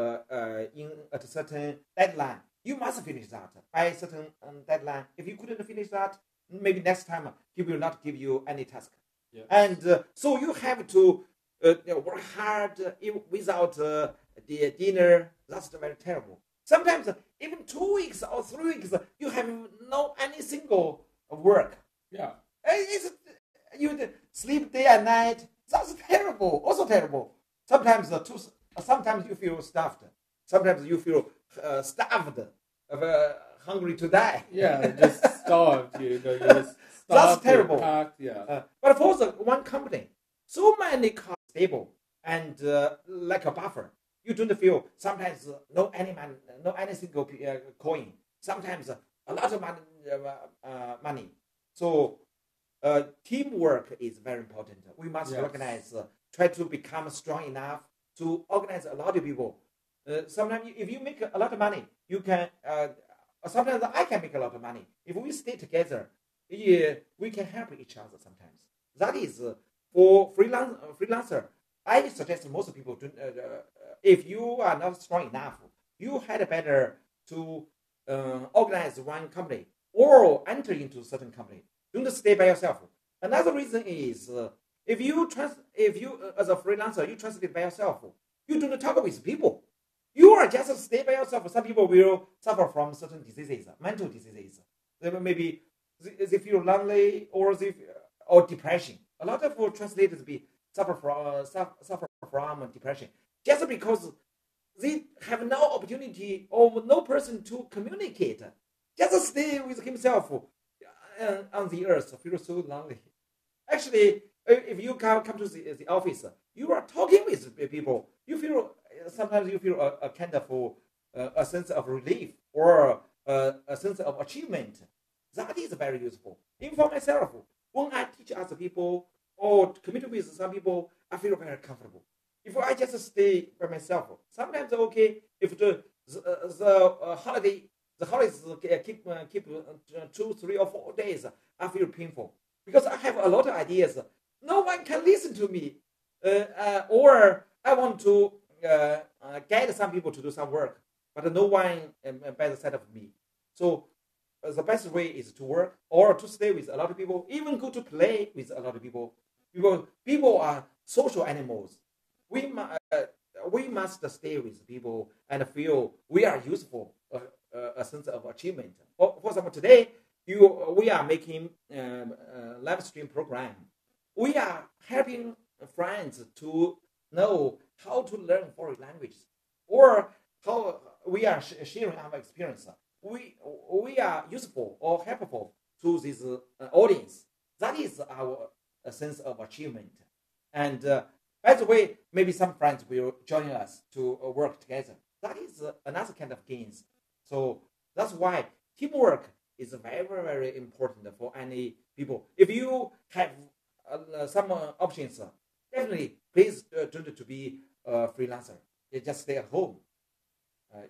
in at a certain deadline, you must finish that by a certain deadline. If you couldn't finish that, maybe next time he will not give you any task. Yeah. And so you have to work hard without the dinner. That's very terrible. Sometimes even 2 weeks or 3 weeks, you have no any single work. Yeah. You sleep day and night. That's terrible. Also terrible. Sometimes you feel stuffed. Sometimes you feel starved, hungry to die. Yeah, just starved. You just starved. That's terrible. Packed, yeah. But for the one company, so many costs stable and like a buffer. You don't feel sometimes no any single coin. Sometimes a lot of money. So teamwork is very important. We must recognize, try to become strong enough to organize a lot of people. Sometimes if you make a lot of money, you can. Sometimes I can make a lot of money. If we stay together, we can help each other sometimes. That is for freelancer. I suggest most people to, if you are not strong enough, you had better to organize one company or enter into a certain company. Don't stay by yourself. Another reason is if you as a freelancer, you translate by yourself, you don't talk with people. You are just stay by yourself. Some people will suffer from certain diseases, mental diseases. Maybe they feel lonely or depression. A lot of translators suffer from depression just because they have no opportunity or no person to communicate. Just stay with himself on the earth, feel so lonely. Actually, if you come to the office, you are talking with people. You feel sometimes you feel a kind of a sense of relief or a sense of achievement. That is very useful. Even for myself, when I teach other people or communicate with some people, I feel very comfortable. If I just stay by myself, sometimes okay. If the holidays keep 2, 3, or 4 days, I feel painful because I have a lot of ideas. No one can listen to me, or I want to guide some people to do some work, but no one by the side of me. So the best way is to work or to stay with a lot of people, even go to play with a lot of people. People are social animals. We must stay with people and feel we are useful, a sense of achievement. For example, today we are making live stream program. We are helping friends to know how to learn foreign languages, or how we are sharing our experience. We are useful or helpful to this audience. That is our sense of achievement. And by the way, maybe some friends will join us to work together. That is another kind of gains. So that's why teamwork is very, very important for any people. If you have some options, definitely please don't to be a freelancer. You just stay at home.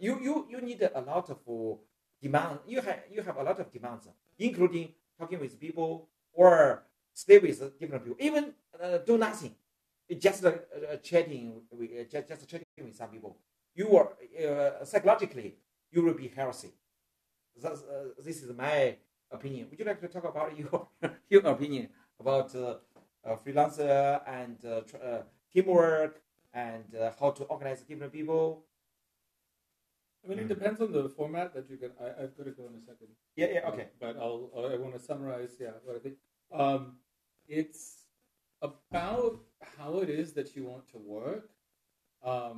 You need a lot of demand. You have a lot of demands, including talking with people or stay with different people. Even do nothing, just chatting with some people. You are psychologically you will be healthy. This is my opinion. Would you like to talk about your opinion about freelancer and teamwork and how to organize different people? I mean, it depends on the format that you can. I've got to go in a second. Yeah, okay. But I want to summarize. Yeah, what I think. It's about how it is that you want to work. I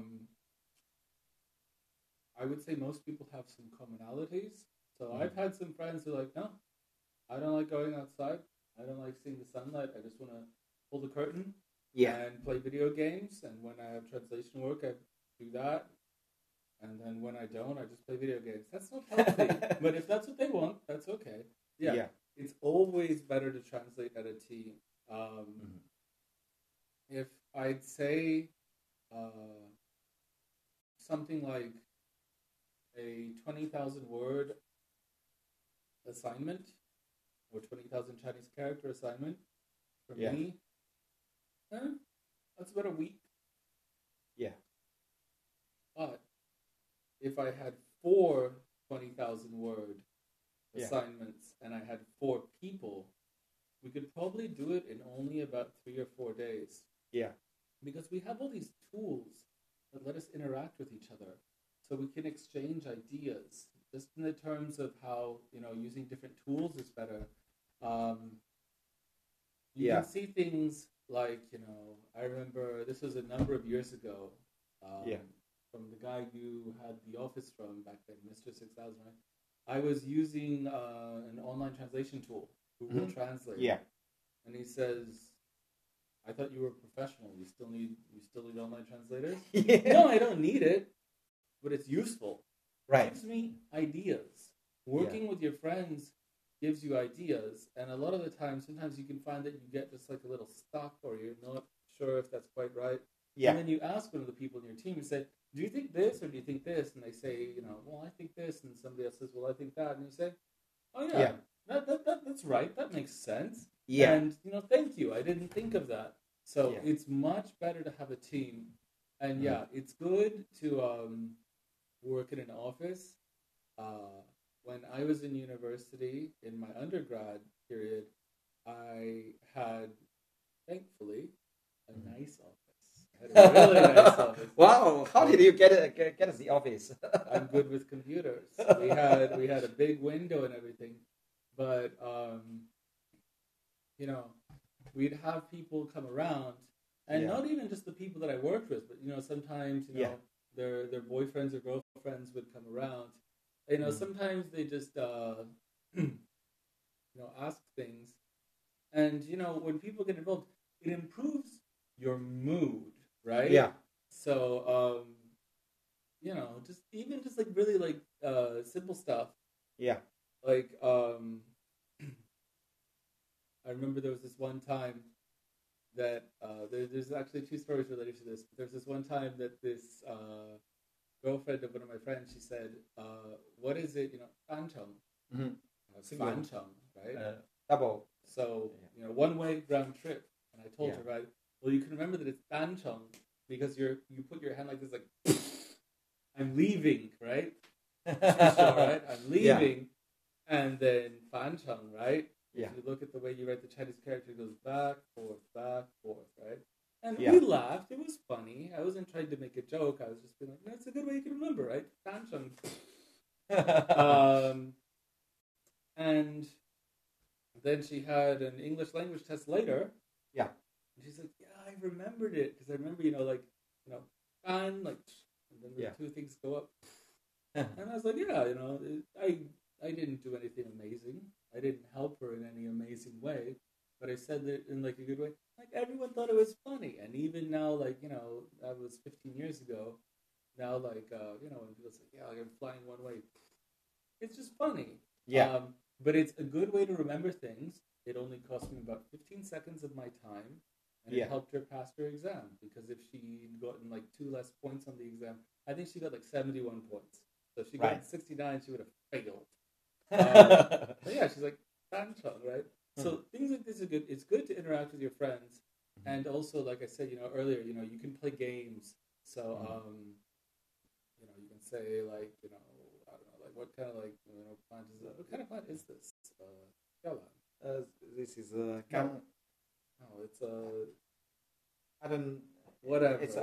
would say most people have some commonalities. So I've had some friends who are like, no, I don't like going outside. I don't like seeing the sunlight. I just want to pull the curtain and play video games. And when I have translation work, I do that. And then when I don't, I just play video games. That's not healthy. But if that's what they want, that's okay. Yeah. It's always better to translate at a team. If I'd say something like a 20,000 word assignment or 20,000 Chinese character assignment for me, that's about a week. Yeah. But if I had 4 20,000 word assignments and I had 4 people, we could probably do it in only about 3 or 4 days. Yeah. Because we have all these tools that let us interact with each other. So we can exchange ideas just in the terms of how, using different tools is better. You can see things like, I remember this was a number of years ago. From the guy you had the office from back then, Mr. 6000, right? I was using an online translation tool, Google Translate. Yeah. And he says, I thought you were a professional. You still need online translators? No, I don't need it, but it's useful. Right. It gives me ideas. Working with your friends gives you ideas, and a lot of the time, sometimes you can find that you get just like a little stuck, or you're not sure if that's quite right. Yeah. And then you ask one of the people in your team, you say, do you think this or do you think this? And they say, well, I think this. And somebody else says, well, I think that. And you say, oh, yeah. That's right. That makes sense. Yeah. And, thank you. I didn't think of that. So it's much better to have a team. And, it's good to work in an office. When I was in university, in my undergrad period, I had, thankfully, a nice office. I had a really nice office. Wow, how did you get the office? I'm good with computers. We had a big window and everything, but you know, we'd have people come around, and not even just the people that I worked with, but sometimes their boyfriends or girlfriends would come around. Sometimes they just ask things, and when people get involved, it improves your mood, right? Yeah. So just like really like simple stuff. Yeah. Like I remember there was this one time that there's actually two stories related to this. There's this one time that this girlfriend of one of my friends, she said, "What is it? Fancheng, Fancheng, right? Double. So 1 way round trip." And I told her, right, well, you can remember that it's Fancheng because you put your hand like this, like I'm leaving, right? Right? I'm leaving, and then Fancheng, right? Yeah. If you look at the way you write the Chinese character, it goes back, forth, right? And we laughed. It was funny. I wasn't trying to make a joke. I was just being like, that's a good way you can remember, right? Fancheng. And then she had an English language test later. Yeah. And she's like, yeah, I remembered it. Because I remember, fan, like, and then the two things go up. And I was like, I didn't do anything amazing. I didn't help her in any amazing way, but I said that in like a good way. Like everyone thought it was funny, and even now, like that was 15 years ago. Now, like when people say, "Yeah, like I'm flying one way," it's just funny. Yeah. But it's a good way to remember things. It only cost me about 15 seconds of my time, and it helped her pass her exam. Because if she'd gotten like 2 less points on the exam, I think she got like 71 points. So if she got 69, she would have failed. But yeah, she's like Fancheng, right? So things like this are good. It's good to interact with your friends, and also, like I said, earlier, you can play games. So you can say like, I don't know, like what kind of like plant is that? What kind of plant is this? This is No, it's I don't. whatever. It's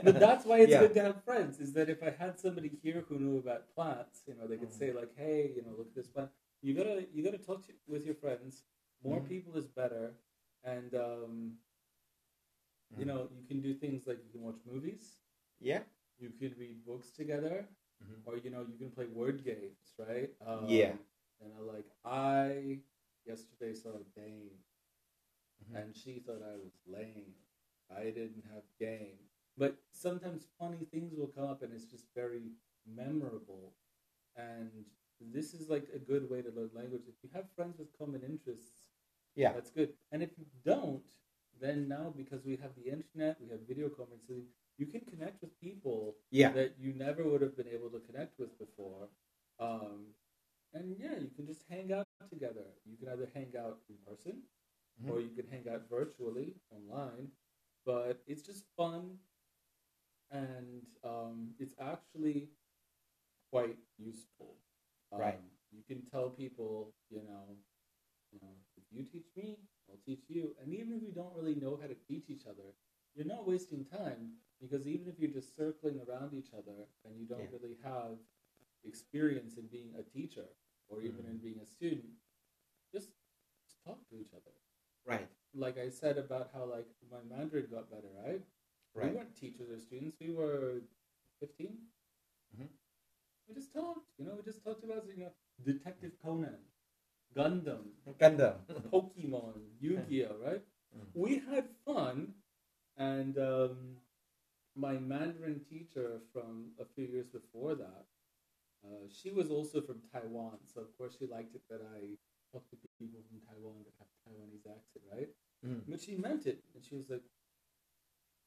But that's why it's good to have friends. Is that if I had somebody here who knew about plants, they could say like, "Hey, look at this plant." You gotta talk with your friends. More people is better, and you can do things like you can watch movies. Yeah. You can read books together, or you can play word games, right? Like I yesterday saw Dane, and she thought I was lame. I didn't have game. But sometimes funny things will come up, and it's just very memorable. And this is like a good way to learn language. If you have friends with common interests, that's good. And if you don't, then now because we have the internet, we have video conferencing, you can connect with people that you never would have been able to connect with before. And you can just hang out together. You can either hang out in person, or you can hang out virtually online. But it's just fun. And it's actually quite useful. Right. You can tell people, if you teach me, I'll teach you. And even if you don't really know how to teach each other, you're not wasting time, because even if you're just circling around each other and you don't really have experience in being a teacher or even in being a student, just talk to each other. Right. Like I said about how like my Mandarin got better, right? We weren't teachers or students. We were 15. We just talked. We just talked about Detective Conan, Gundam, Pokemon, Yu-Gi-Oh, right? We had fun, and my Mandarin teacher from a few years before that, she was also from Taiwan, so of course she liked it that I talked to people from Taiwan that have Taiwanese accent, right? But she meant it, and she was like,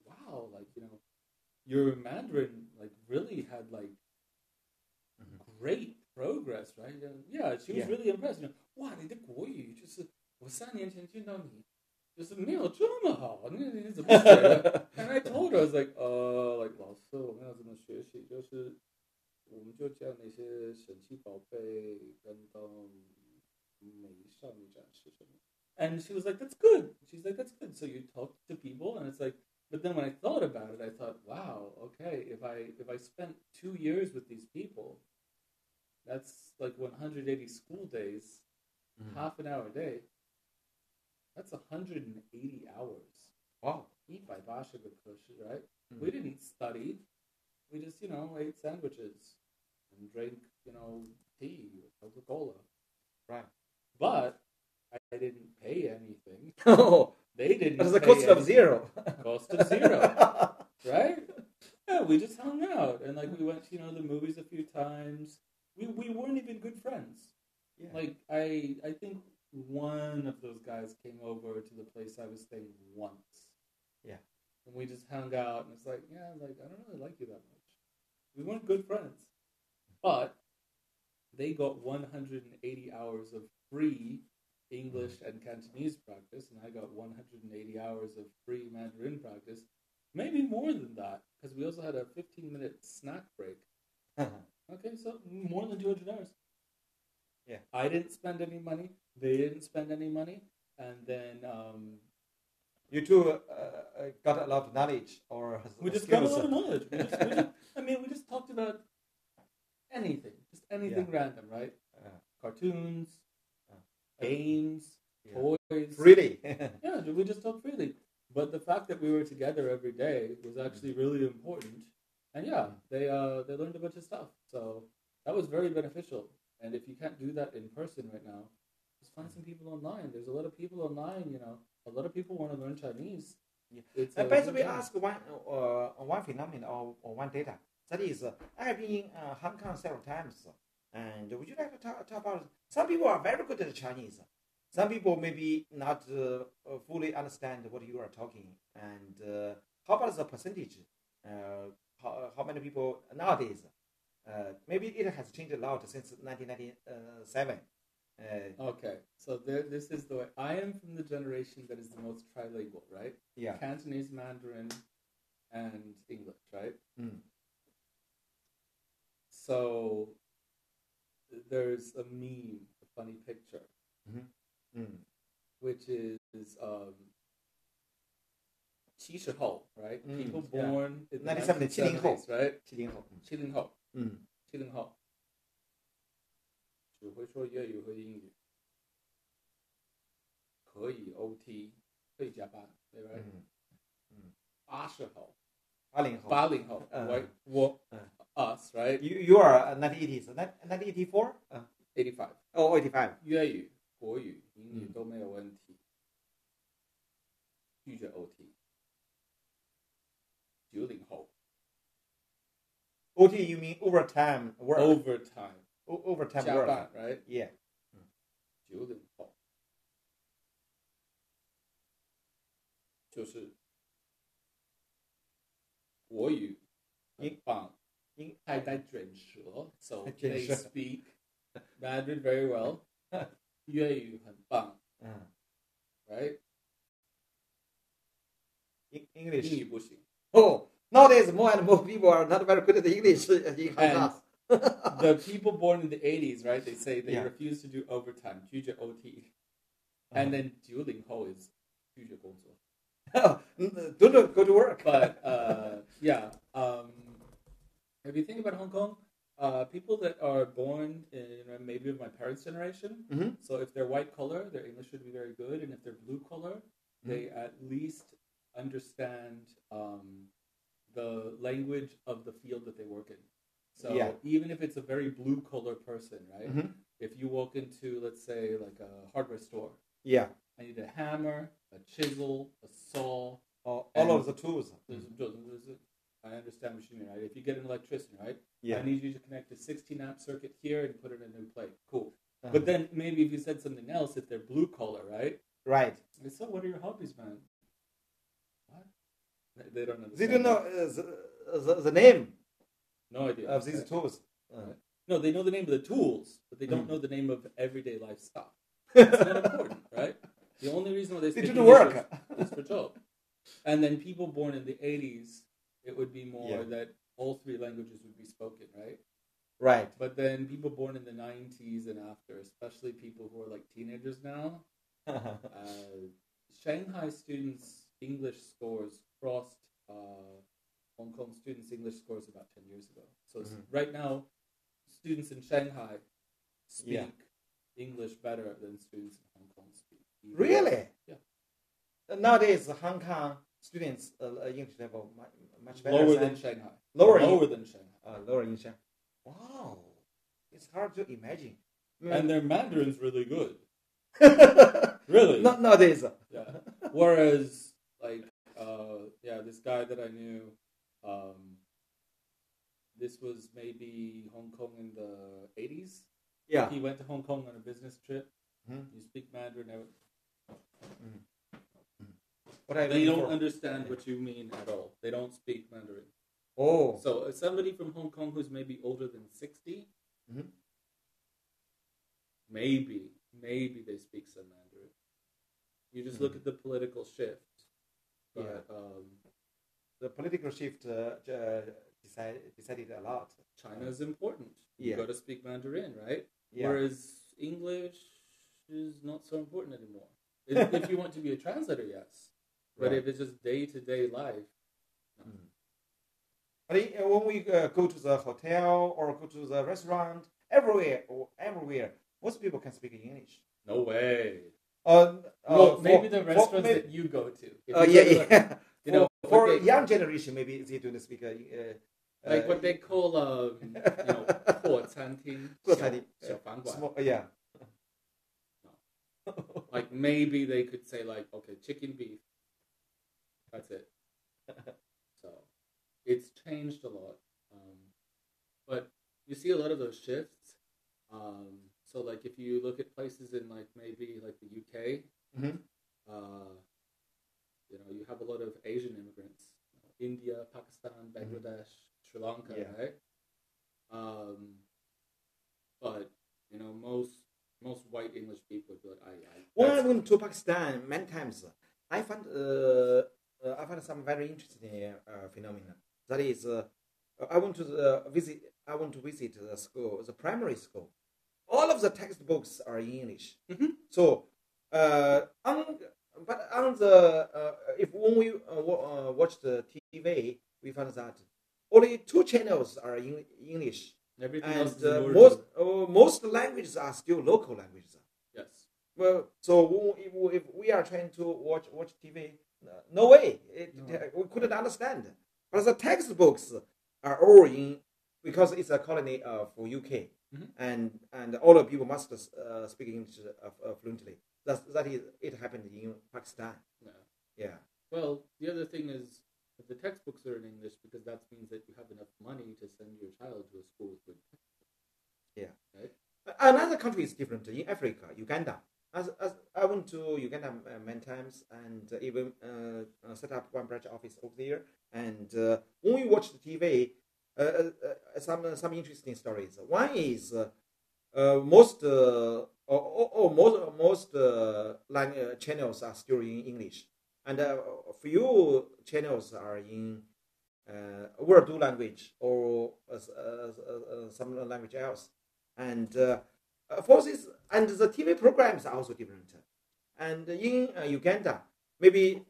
wow, like, your Mandarin, like, really had, like, great progress, right? Yeah, she was really impressed. 哇，你的国语就是我3年前见到你，就是没有这么好，你怎么学的？ And I told her, I was like, like 老师，我们要怎么学习？就是我们就教那些神奇宝贝跟到美少女战士什么。And she was like, that's good. She's like, that's good. So you talk to people, and it's like, But then when I thought about it, I thought, wow, okay, if I spent 2 years with these people, that's like 180 school days, half an hour a day. That's 180 hours. Wow. 180个课时, right? We didn't study. We just, ate sandwiches and drank, tea or Coca-Cola. Right. But I didn't pay anything. Oh, they didn't. That's the cost of zero. Cost of zero, right? Yeah, we just hung out and like we went to the movies a few times. We weren't even good friends. Yeah. Like I think one of those guys came over to the place I was staying once. Yeah. And we just hung out and it's like, yeah, like I don't really like you that much. We weren't good friends. But they got 180 hours of free English and Cantonese practice, and I got 180 hours of free Mandarin practice. Maybe more than that, because we also had a 15-minute snack break. Okay, so more than 200 hours. Yeah. I didn't spend any money. They didn't spend any money. And then... you two got a lot of knowledge or we just skills. got a lot of knowledge. We just talked about anything. Just anything random, right? Cartoons, games, toys. Really? Yeah, we just talked freely. But the fact that we were together every day was actually really important. And yeah, they learned a bunch of stuff. So that was very beneficial. And if you can't do that in person right now, just find some people online. There's a lot of people online, A lot of people want to learn Chinese. Yeah. By the way, ask one phenomenon or one data. That is, I have been in Hong Kong several times. And would you like to talk about, some people are very good at Chinese. Some people maybe not fully understand what you are talking. And how about the percentage? How many people nowadays? Maybe it has changed a lot since 1997. Okay, so this is the way. I am from the generation that is the most trilingual, right? Yeah. Cantonese, Mandarin, and English, right? So there's a meme, a funny picture, which is 70后, right? People born in the 1970s, right? 70后. 70后只会说粤语和英语，可以 OT， 可以加班，对吧？80后，80后，right? Us, right? You are 1980s, 1984? 85. Oh, 85. 粤语、国语、英语都没有问题，拒绝 OT。90后。OT, you mean overtime work? Overtime加 work. 班 right? Yeah. 90后就是国语很棒，还带卷舌 ，so they speak Mandarin very well. 粤语很棒，right? English 英语不行。Oh, nowadays more and more people are not very good at English in Hong Kong. The people born in the 80s, right? They say they refuse to do overtime, 拒绝 OT. And then 90后 is 拒绝工作。Don't go to work. But yeah, if you think about Hong Kong, people that are born in maybe of my parents' generation, so if they're white collar, their English should be very good, and if they're blue collar, they at least understand the language of the field that they work in. So even if it's a very blue collar person, right? If you walk into, let's say, like a hardware store, I need a hammer, a chisel, a saw, all of the tools. I understand what you mean, right? If you get an electrician, right? I need you to connect a 16-amp circuit here and put it in a new plate. Cool. But then maybe if you said something else, if they're blue collar, right? Right. So what are your hobbies, man? What? They don't understand. They don't know the name. No idea. Of these tools. No, they know the name of the tools, but they don't know the name of everyday life stuff. It's not important, right? The only reason why they speak didn't English work. is for job. And then people born in the 80s, it would be more that all three languages would be spoken, right? Right. But then people born in the 90s and after, especially people who are like teenagers now, Shanghai students' English scores crossed Hong Kong students' English scores about 10 years ago. So right now, students in Shanghai speak English better than students in Hong Kong speak. Really? Yeah. Nowadays, Hong Kong students' English level much better. Lower than Shanghai. Lower than Shanghai. Lower in Shanghai. Wow. It's hard to imagine. And their Mandarin's really good. Really? Not nowadays. Yeah. Whereas, like, this guy that I knew, this was maybe Hong Kong in the 80s. Yeah. He went to Hong Kong on a business trip. Mm-hmm. You speak Mandarin. What they don't understand what you mean at all. They don't speak Mandarin. Oh. So somebody from Hong Kong who's maybe older than 60, maybe they speak some Mandarin. You just look at the political shift. But, the political shift decided a lot. China is important. Yeah. You got to speak Mandarin, right? Yeah. Whereas English is not so important anymore. If you want to be a translator, yes. But if it's just day-to-day life, no. But when we go to the hotel or go to the restaurant, everywhere, most people can speak English. No way. Maybe the restaurants that you go to. For young generation, maybe they don't speak. Like what they call, 破餐厅,小饭馆. Yeah. No. Like maybe they could say like, okay, chicken beef. That's it. So it's changed a lot. But you see a lot of those shifts. So like if you look at places in like maybe like the UK, you have a lot of Asian immigrants, India, Pakistan, Bangladesh, Sri Lanka, right? But most white English people would be like, when I went to Pakistan many times, I found some very interesting phenomena. That is, I want to visit the school, the primary school. All of the textbooks are in English. So, when we watch the TV, we found that only 2 channels are in English. Everything and else is most languages are still local languages. Yes. Well, so if we are trying to watch TV, no way. We couldn't understand. But the textbooks are all in, because it's a colony for UK, and all the people must speak English fluently. That is, it happened in Pakistan. Yeah. Well, the other thing is, the textbooks are in English because that means that you have enough money to send your child to a school with good textbooks. Yeah. Right? Another country is different. In Africa, Uganda. As I went to Uganda many times, and even set up one branch office over there. And when we watch the TV, some interesting stories. One is most channels are still in English, and a few channels are in Urdu language or some language else. And for this, and the TV programs are also different. And in Uganda, maybe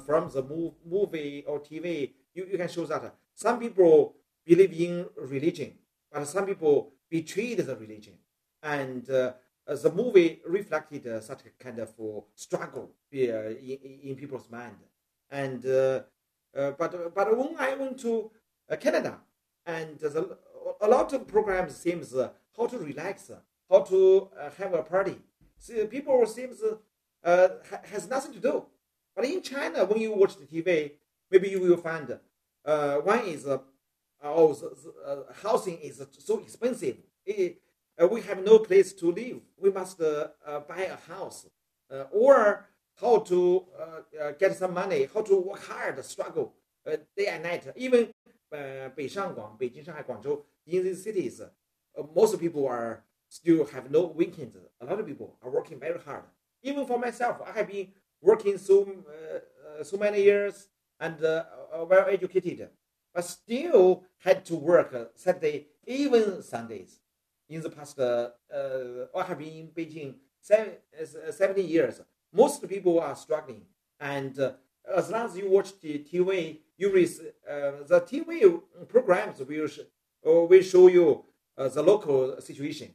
from the movie or TV, you can show that some people believe in religion, but some people betrayed the religion. And the movie reflected such a kind of struggle in people's mind. And but when I went to Canada, and a lot of programs seems how to relax, how to have a party. So people seems has nothing to do. But in China, when you watch the TV, maybe you will find one is housing is so expensive. We have no place to live. We must buy a house, or how to get some money, how to work hard, struggle day and night. Even Beijing, Shanghai, Guangzhou, in these cities, most people are still have no weekends. A lot of people are working very hard. Even for myself, I have been working so many years and well educated, but still had to work Saturday, even Sundays. In the past, I have been in Beijing 70 years. Most people are struggling, and as long as you watch the TV, the TV programs will show you the local situation.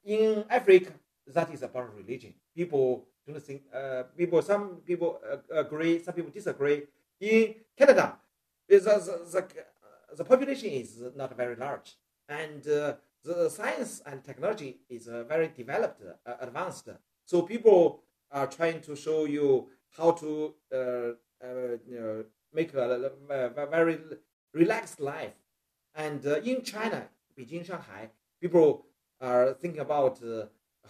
In Africa, that is about religion. People don't think. Some people agree, some people disagree. In Canada, the population is not very large, and the science and technology is very developed, advanced. So people are trying to show you how to make a very relaxed life. And in China, Beijing, Shanghai, people are thinking about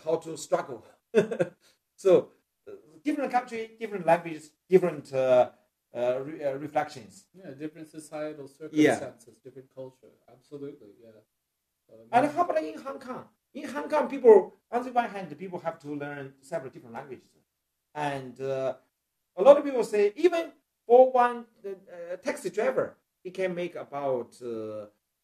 how to struggle. So different country, different languages, different reflections. Yeah, different societal circumstances, different culture. Absolutely, yeah. And how about in Hong Kong? In Hong Kong, people, on the one hand, people have to learn several different languages. And a lot of people say, even for one taxi driver, he can make about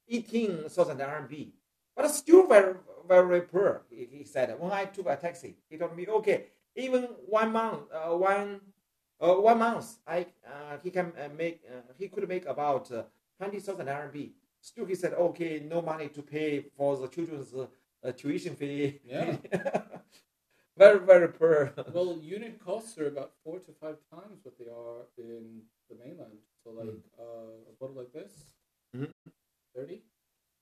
18,000 RMB. But still very, very poor, he said. When I took a taxi, he told me, okay, even 1 month, 1 month, he could make about 20,000 RMB. Still, he said, okay, no money to pay for the children's tuition fee. Yeah. Very, very poor. Well, unit costs are about 4 to 5 times what they are in the mainland. So, like a bottle like this, 30?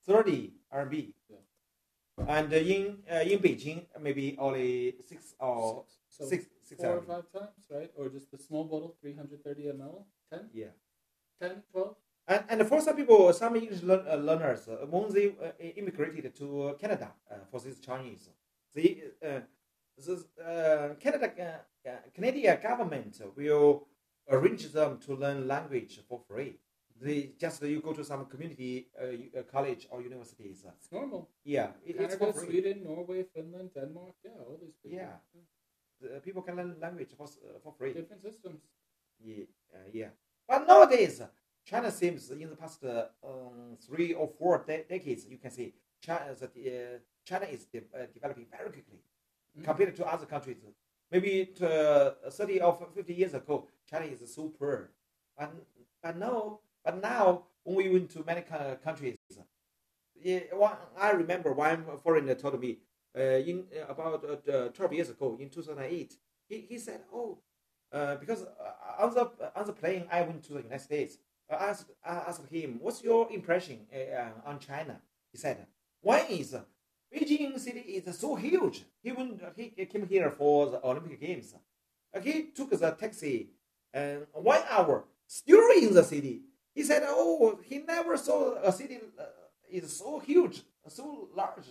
30 RMB. Yeah. And in Beijing, maybe only 6 or 6 4 or 5 times, right? Or just the small bottle, 330 ml, 10? Yeah. 10, 12? And for some people, some English learners, when they immigrated to Canada for this Chinese, Canadian government will arrange them to learn language for free. You go to some community college or universities. It's normal. Yeah, Canada, it's for free. Sweden, Norway, Finland, Denmark, yeah, all these people. Yeah, people can learn language for free. Different systems. Yeah. But nowadays, China seems in the past 3 or 4 decades, you can see China is developing very quickly compared to other countries. Maybe 30 or 50 years ago, China is so poor. But now, when we went to many countries, I remember one foreigner told me about 12 years ago, in 2008, he said, because on the plane I went to the United States, I asked him, what's your impression on China? He said, one is Beijing city is so huge. He came here for the Olympic Games. He took the taxi 1 hour, still in the city. He said, he never saw a city is so huge, so large.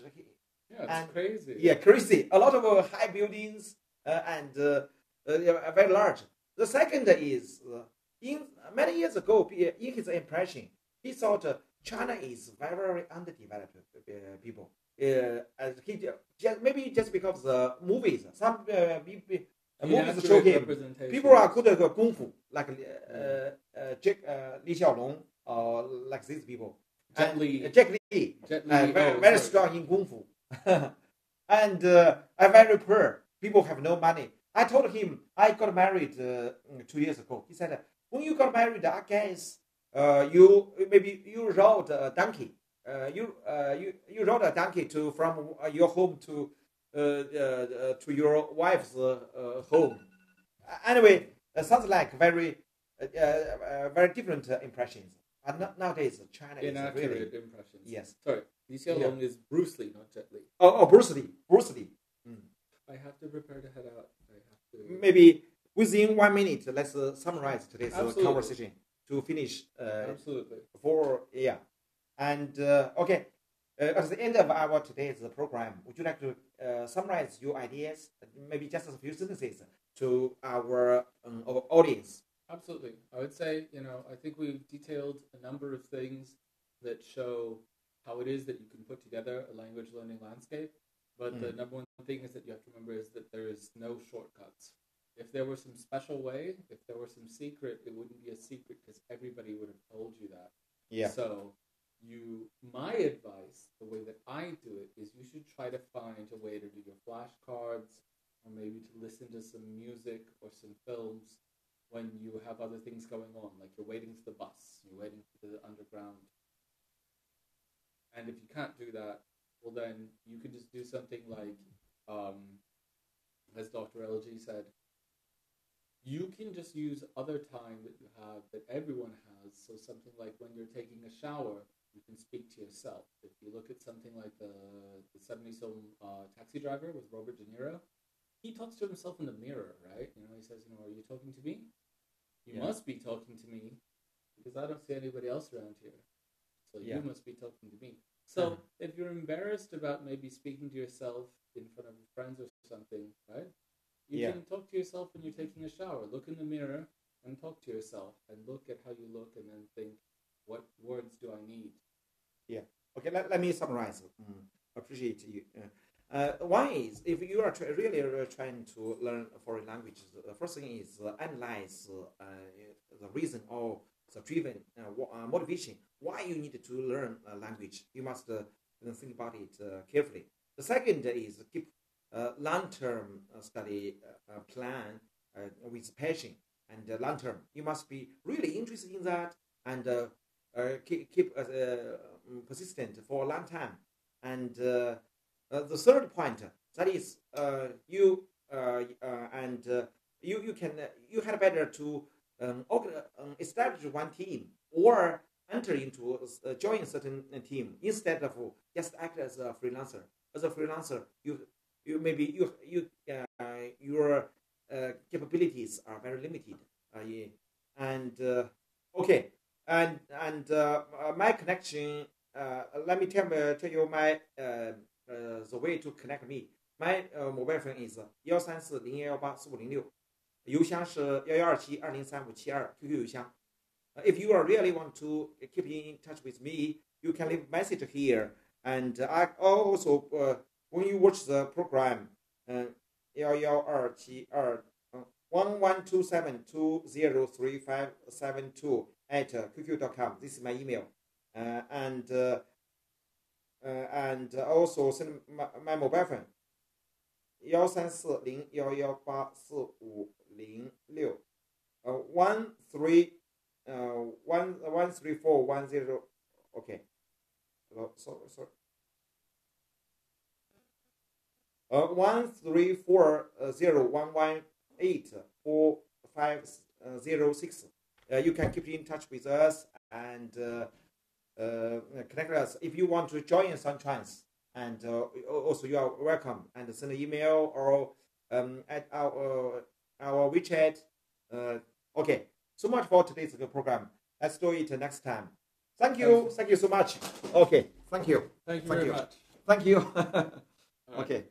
It's crazy. Yeah, crazy. A lot of high buildings and very large. The second is, in many years ago, in his impression, he thought China is very, very underdeveloped people. Maybe just because of the movies. Some movies show him people are good at kung fu, like Li Xiaolong, or like these people. Jet Li. Very strong in kung fu. And I'm very poor. People have no money. I told him I got married 2 years ago. He said, when you got married, I guess you rode a donkey. You rode a donkey from your home to your wife's home. Anyway, sounds like very different impressions. And nowadays, China inaccurate is really impressions. Yes. Sorry, Li Xiaolong is Bruce Lee, not Jet Li. Bruce Lee. I have to prepare to head out. Maybe within 1 minute, let's summarize today's conversation to finish. Absolutely. And okay, at the end of our today's program, would you like to summarize your ideas, maybe just a few sentences to our audience? Absolutely. I would say, I think we've detailed a number of things that show how it is that you can put together a language learning landscape. But the number one thing is that you have to remember is that there is no shortcuts. If there were some special way, if there were some secret, it wouldn't be a secret because everybody would have told you that. Yeah. So my advice, the way that I do it, is you should try to find a way to do your flashcards, or maybe to listen to some music or some films when you have other things going on, like you're waiting for the bus, you're waiting for the underground. And if you can't do that, well, then you can just do something like, as Dr.Lyu said, you can just use other time that you have, that everyone has. So something like when you're taking a shower, you can speak to yourself. If you look at something like the 70-some Taxi Driver with Robert De Niro, he talks to himself in the mirror, right? You know, he says, you know, are you talking to me? You must be talking to me because I don't see anybody else around here. So you must be talking to me. So if you're embarrassed about maybe speaking to yourself in front of friends or something, right? You can talk to yourself when you're taking a shower. Look in the mirror and talk to yourself and look at how you look and then think, what words do I need? Yeah. Okay, let me summarize. Appreciate you. One is, if you are really trying to learn foreign languages, the first thing is analyze the reason or the driven motivation why you need to learn a language. You must think about it carefully. The second is keep long-term study plan with passion and long-term. You must be really interested in that and keep persistent for a long time. And the third point, that is you had better to establish one team or enter into join certain team instead of just act as a freelancer. As a freelancer, your capabilities are very limited. My connection. Let me tell you my the way to connect me. My mobile phone is 13401184546，邮箱是11272035572，QQ 邮箱。If you really want to keep in touch with me, you can leave a message here. And I also, when you watch the program, 11272035772 at qq.com. This is my email. And also send my mobile phone 13401184546 13410. Okay. Sorry. 13401184546. You can keep in touch with us and connect us. If you want to join Suntrans, and also you are welcome, and send an email or at our WeChat. Okay, so much for today's program. Let's do it next time. Thank you so much. Okay, thank you. Thank you very much. Thank you. Okay.